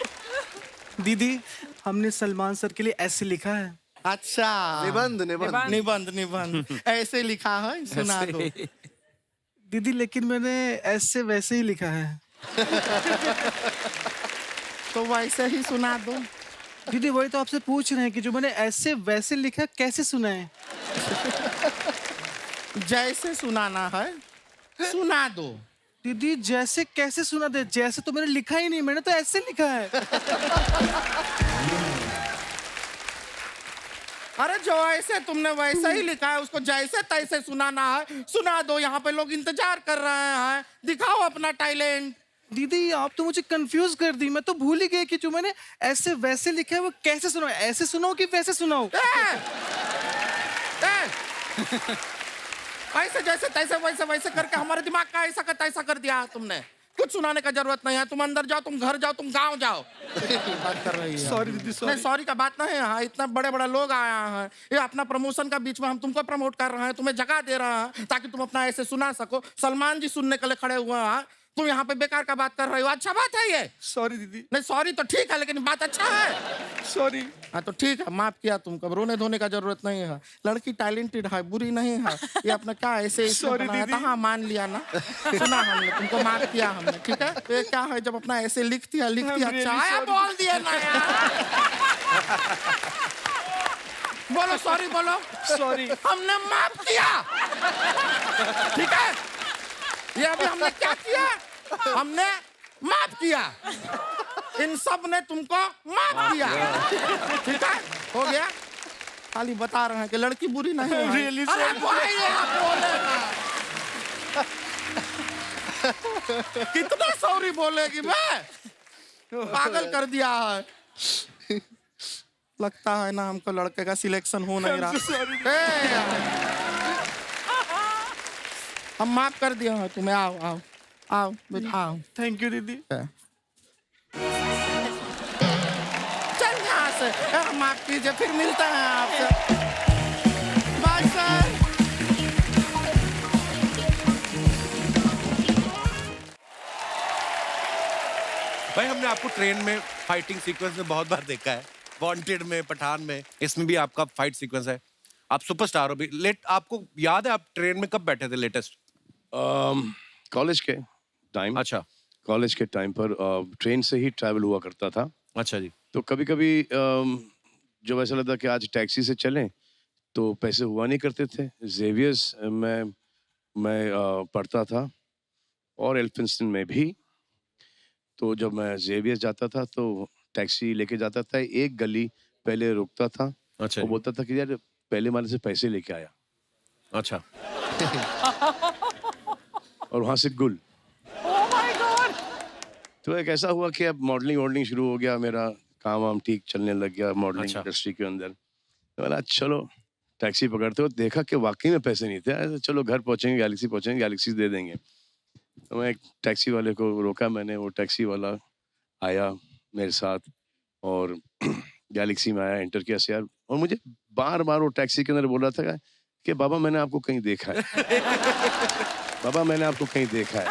दीदी, हमने सलमान सर के लिए ऐसे लिखा है। अच्छा, निबंध ऐसे लिखा है, सुना दो। दीदी, लेकिन मैंने ऐसे वैसे ही लिखा है। तो वैसे ही सुना दो। दीदी, वही तो आपसे पूछ रहे हैं कि जो मैंने ऐसे वैसे लिखा कैसे सुनाए? जैसे सुनाना है सुना दो। दीदी, जैसे कैसे सुना दे? जैसे तो मैंने लिखा ही नहीं, मैंने तो ऐसे लिखा है। अरे जो ऐसे तुमने वैसे ही लिखा है, उसको जैसे तैसे सुनाना है, सुना दो। यहाँ पे लोग इंतजार कर रहे हैं, दिखाओ अपना टैलेंट। दीदी, आप तो मुझे कंफ्यूज कर दी। मैं तो भूल ही गई कि जो मैंने ऐसे वैसे लिखा है वो कैसे सुनाओ? ऐसे सुनाओ कि वैसे सुनाओ? ऐसे जैसे तैसे वैसे वैसे करके हमारे दिमाग का ऐसा का तैसा कर दिया तुमने। कुछ सुनाने का जरूरत नहीं है। तुम अंदर जाओ, तुम घर जाओ, तुम गांव जाओ। बात कर रही है। सॉरी दीदी, नहीं, सॉरी। सॉरी का बात नहीं है। इतना बड़े बड़े लोग आया हैं, ये अपना प्रमोशन का बीच में हम तुमको प्रमोट कर रहे हैं, तुम्हें जगह दे रहे हैं ताकि तुम अपना ऐसे सुना सको। सलमान जी सुनने के लिए खड़े हुए हैं, तुम यहाँ पे बेकार का बात कर रहे हो। अच्छा बात है ये? सॉरी दीदी। नहीं, सॉरी तो ठीक है, लेकिन बात अच्छा है। सॉरी। हाँ तो ठीक है, माफ किया तुमको। रोने धोने का जरूरत नहीं है। लड़की टैलेंटेड है, बुरी नहीं है। ये अपना क्या ऐसे Sorry, बनाया था? हाँ, मान लिया ना, सुना हमने, तुमको माफ किया हमने, ठीक है। तो ये क्या है, जब अपना ऐसे लिख दिया अच्छा आया, बोल दिया ना यार। बोलो सॉरी, बोलो सॉरी। हमने माफ किया, ठीक है। ये अभी हमने क्या किया? हमने माफ किया। इन सब ने तुमको माफ किया, ठीक है, हो गया। खाली बता रहे हैं कि लड़की बुरी नहीं है। Really अरे भाई, आप बोलेगा। कितना सॉरी बोलेगी मैं? पागल कर दिया है। लगता है ना हमको लड़के का सिलेक्शन हो नहीं रहा। हम माफ कर दिए हैं तुम्हें। आओ आओ आओ आओ। थैंक यू दीदी। चल यहाँ से, माफ कीजिए, फिर मिलते हैं आपसे। Bye sir. भाई, हमने आपको ट्रेन में फाइटिंग सीक्वेंस में बहुत बार देखा है। वांटेड में, पठान में, इसमें भी आपका फाइट सीक्वेंस है। आप सुपरस्टार हो भी। आपको याद है आप ट्रेन में कब बैठे थे लेटेस्ट? कॉलेज के टाइम। अच्छा। कॉलेज के टाइम पर ट्रेन से ही ट्रैवल हुआ करता था। अच्छा जी। तो कभी कभी जब ऐसा लगता कि आज टैक्सी से चलें तो पैसे हुआ नहीं करते थे। जेवियर्स में मैं पढ़ता था और एल्फिंस्टन में भी। तो जब मैं जेवियर्स जाता था तो टैक्सी लेके जाता था, एक गली पहले रुकता था। अच्छा। वो बोलता था कि यार पहले वाले से पैसे लेके आया। अच्छा। और वहाँ से गुल। तो एक ऐसा हुआ कि अब मॉडलिंग शुरू हो गया, मेरा काम वाम ठीक चलने लग गया मॉडलिंग इंडस्ट्री के अंदर। तो बोला चलो टैक्सी पकड़ते हो। देखा कि वाकई में पैसे नहीं थे। चलो घर पहुंचेंगे, गैलेक्सी पहुंचेंगे, गैलेक्सी दे देंगे। तो मैं एक टैक्सी वाले को रोका मैंने, वो टैक्सी वाला आया मेरे साथ और गैलेक्सी में आया, एंटर किया सियार, और मुझे बार बार वो टैक्सी के अंदर बोल रहा था कि बाबा मैंने आपको कहीं देखा है, बाबा मैंने आपको कहीं देखा है।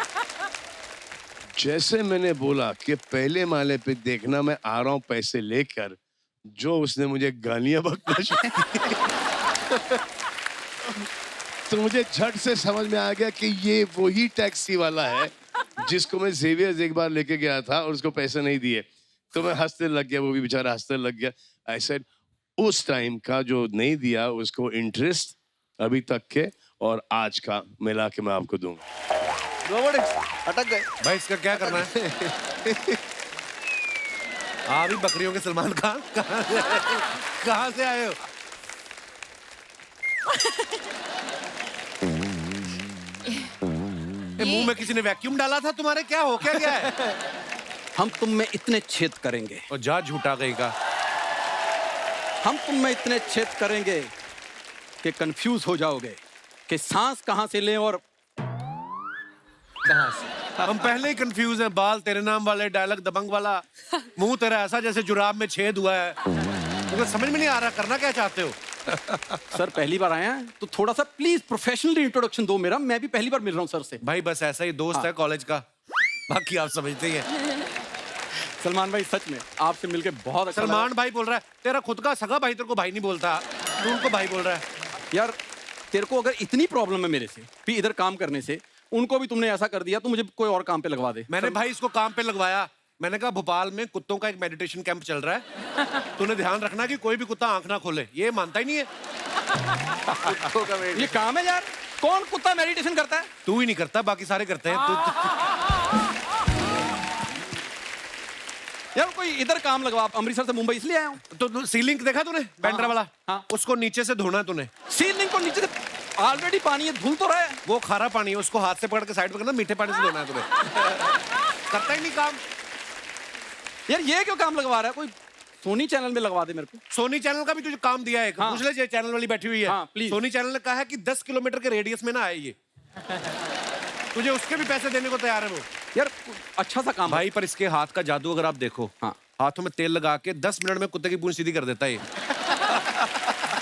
जैसे मैंने बोला कि पहले माले पे देखना, मैं आ रहा हूँ पैसे लेकर, जो उसने मुझे गालियां बकना शुरू की। तो मुझे झट से समझ में आ गया कि ये वही टैक्सी वाला है जिसको मैं जेवियर्स एक बार लेके गया था और उसको पैसे नहीं दिए। तो मैं हंसने लग गया, वो भी बेचारा हंसने लग गया। आई सेड उस टाइम का जो नहीं दिया उसको इंटरेस्ट अभी तक के और आज का मिला के मैं आपको दूंगा। अटक गए भाई, इसका क्या करना है? आप भी बकरियों के सलमान खान कहाँ से आए हो? मुंह में किसी ने वैक्यूम डाला था तुम्हारे? क्या हो क्या गया है? हम तुम में इतने छेद करेंगे, और जा झूठा गई का, हम तुम में इतने छेद करेंगे कि कंफ्यूज हो जाओगे कि सांस कहां से लें और कहां से। हम पहले ही कंफ्यूज हैं। बाल तेरे नाम वाले, डायलॉग दबंग वाला, मुंह तेरा ऐसा जैसे जुराब में छेद हुआ है। मुझे समझ में नहीं आ रहा करना क्या चाहते हो। सर पहली बार आए हैं तो थोड़ा सा प्लीज प्रोफेशनली इंट्रोडक्शन दो मेरा, मैं भी पहली बार मिल रहा हूँ सर से। भाई बस ऐसा ही दोस्त है कॉलेज का, बाकी आप समझते ही हैं। सलमान भाई सच में आपसे मिलके बहुत अच्छा सलमान लगा। भाई बोल रहा है, तेरा खुद का सगा भाई तेरे को भाई नहीं बोलता, तू उनको भाई बोल रहा है। यार तेरे को अगर इतनी प्रॉब्लम है मेरे से भी इधर काम करने से, उनको भी तुमने ऐसा कर दिया तो मुझे कोई और काम पे लगवा दे। मैंने भाई इसको काम पे लगवाया। मैंने कहा भोपाल में कुत्तों का एक मेडिटेशन कैंप चल रहा है, तूने ध्यान रखना कि कोई भी कुत्ता आंख ना खोले। ये मानता ही नहीं है। ये काम है यार, कौन कुत्ता मेडिटेशन करता है? तू ही नहीं करता, बाकी सारे करते हैं। तू यार कोई इधर काम लगवा, अमृतसर से मुंबई इसलिए आया हूँ। तो सीलिंग देखा तूने बैंड्रा वाला? हाँ। उसको नीचे से धोना है तूने। सीलिंग को नीचे से ऑलरेडी पानी है, धुल तो रहा है। वो खारा पानी है, उसको हाथ से पकड़ के साइड पे करना, मीठे पानी से धोना है तूने। करता ही नहीं काम। यार ये क्यों काम लगवा रहा है? कोई सोनी चैनल में लगवा दे मेरे को। सोनी चैनल का भी तुझे काम दिया है। हाँ। पूछ ले, चैनल वाली बैठी हुई है। हाँ, प्लीज। सोनी चैनल ने कहा है कि 10 किलोमीटर के रेडियस में ना आए ये। तुझे उसके भी पैसे देने को तैयार है वो। यार अच्छा सा काम भाई, पर इसके हाथ का जादू अगर आप देखो, हाँ। हाथों में तेल लगा के 10 मिनट में कुत्ते की पूंछ सीधी कर देता है ये।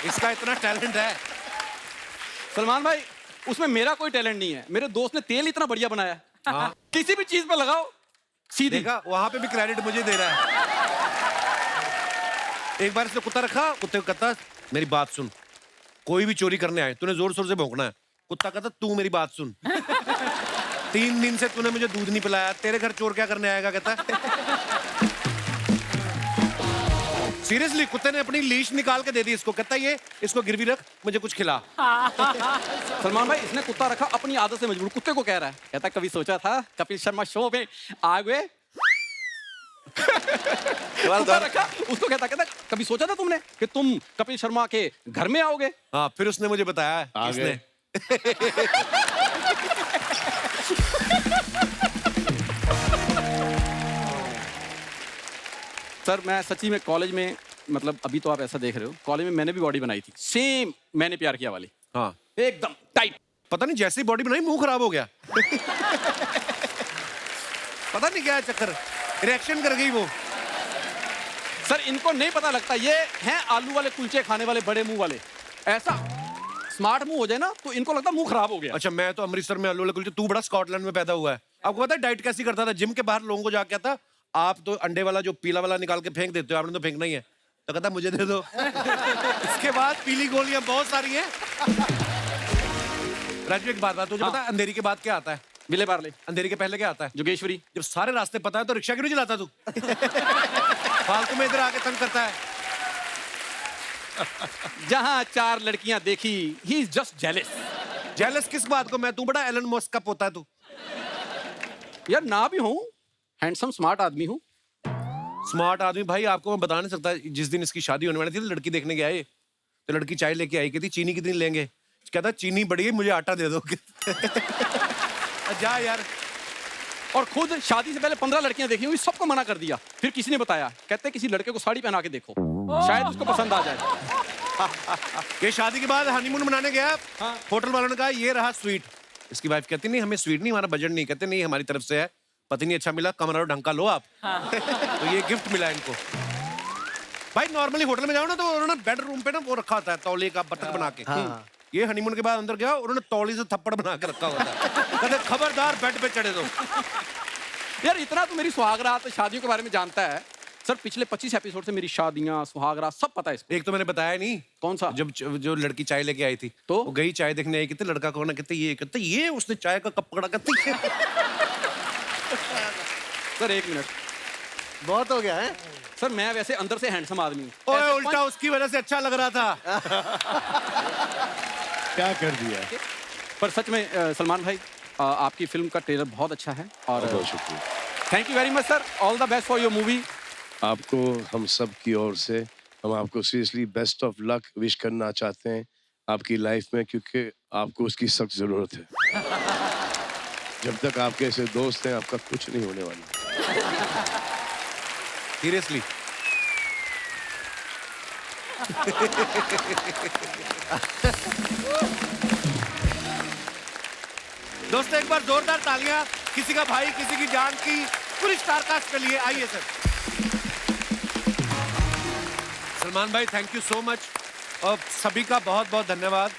इसका इतना टैलेंट है। सलमान भाई उसमें मेरा कोई टैलेंट नहीं है, मेरे दोस्त ने तेल इतना बढ़िया बनाया है। हाँ। किसी भी चीज पे लगाओ सीधी। देखा, वहां पे भी क्रेडिट मुझे दे रहा है। एक बार इसने कुत्ता रखा, कुत्ते को कहता मेरी बात सुन, कोई भी चोरी करने आए तूने जोर शोर से भौंकना है। कुत्ता कहता तू मेरी बात सुन, 3 दिन से तूने मुझे दूध नहीं पिलाया, तेरे घर चोर क्या करने आएगा? कहता सीरियसली, कुत्ते ने अपनी लीश निकाल के दे दी इसको। कहता ये इसको गिरवी रख, मुझे कुछ खिला। सलमान भाई इसने कुत्ता रखा अपनी आदत से मजबूर, कुत्ते को कह रहा है, कहता कभी सोचा था कपिल शर्मा शो में आ गए। कुत्ता रखा, उसको कहता कभी सोचा था तुमने कि तुम कपिल शर्मा के घर में आओगे? हाँ, फिर उसने मुझे बताया किसने। सर मैं सच्ची में कॉलेज में, मतलब अभी तो आप ऐसा देख रहे हो, कॉलेज में मैंने भी बॉडी बनाई थी, सेम मैंने प्यार किया वाली। हाँ, एकदम टाइट। पता नहीं जैसी बॉडी बनाई मुंह खराब हो गया। पता नहीं क्या चक्कर, रिएक्शन कर गई वो। सर इनको नहीं पता लगता, ये हैं आलू वाले कुलचे खाने वाले बड़े मुंह वाले। ऐसा स्मार्ट मुंह हो जाए ना तो इनको लगता मुंह खराब हो गया। अच्छा, मैं तो अमृतसर में आलू वाले कुलचे, तू बड़ा स्कॉटलैंड में पैदा हुआ है। आपको पता है डाइट कैसी करता था? जिम के बाहर लोगों को जाके आता, आप तो अंडे वाला जो पीला वाला निकाल के फेंक देते हो, आपने तो फेंकना ही है। तो कहता मुझे दे दो। इसके बाद पीली गोलियां बहुत सारी हैं। राजू एक बात तुझे पता है अंधेरी के बाद क्या आता है? विले पार्ले। अंधेरी के पहले क्या आता है? जोगेश्वरी। जब सारे रास्ते पता है तो रिक्शा क्यों नहीं चलाता तू? फालतू में इधर आके तंग करता है। जहां 4 लड़कियां देखी, he is just jealous. Jealous किस बात को? मैं, तू बड़ा एलन मस्क का पोता है तू। यार ना भी हूं, हैंडसम स्मार्ट आदमी हूं। स्मार्ट आदमी भाई, आपको मैं बता नहीं सकता। जिस दिन इसकी शादी होने वाली थी, लड़की देखने के आए, तो लड़की चाय लेके आई, कहती चीनी कितनी लेंगे? कहता चीनी बढ़ी है, मुझे आटा दे दो। जा यार। और खुद शादी से पहले 15 लड़कियां देखी हुई, सबको मना कर दिया। फिर किसी ने बताया, कहते किसी लड़के को साड़ी पहना के देखो, शायद उसको पसंद आ जाए। ये शादी के बाद हनीमून मनाने गया, होटल वालों ने कहा ये रहा स्वीट, इसकी वाइफ कहती नहीं हमें स्वीट नहीं, हमारा बजट नहीं। कहते नहीं हमारी तरफ से है, पति नहीं अच्छा मिला, कमरा ढंग का लो आप। तो ये गिफ्ट मिला इनको। भाई नॉर्मली होटल में जाओ ना तो उन्होंने बेडरूम पे ना वो रखा होता है तौलिए का बतख बना के। ये हनीमून के बाद अंदर गया, उन्होंने तौली से थप्पड़ बना के रखा होता है। कहते खबरदार बेड पे चढ़े दो। यार इतना तो मेरी सुहागरात शादियों के बारे में जानता है सर। पिछले 25 एपिसोड से मेरी शादियां सुहागरात सब पता है इसको। एक तो मैंने बताया नहीं। कौन सा? जब जो लड़की चाय लेके आई थी तो वो गई चाय देखने आई, कहते लड़का कौन है, कहते ये उसने चाय का कप पकड़ा, कहते सर 1 मिनट बहुत हो गया है सर। मैं वैसे अंदर से हैंडसम आदमी हूँ। ओए उल्टा उसकी वजह से अच्छा लग रहा था। क्या कर दिया? पर सच में सलमान भाई आपकी फिल्म का ट्रेलर बहुत अच्छा है और बहुत शुक्रिया। Thank you very much sir. All the best for your movie. आपको हम सब की ओर से हम आपको seriously best of luck wish करना चाहते हैं आपकी लाइफ में, क्योंकि आपको उसकी सख्त जरूरत है। जब तक आपके ऐसे दोस्त हैं आपका कुछ नहीं होने वाला। सीरियसली। दोस्तों एक बार जोरदार तालियां किसी का भाई किसी की जान की पूरी स्टार कास्ट के लिए। आइए सर। सलमान भाई थैंक यू सो मच और सभी का बहुत बहुत धन्यवाद।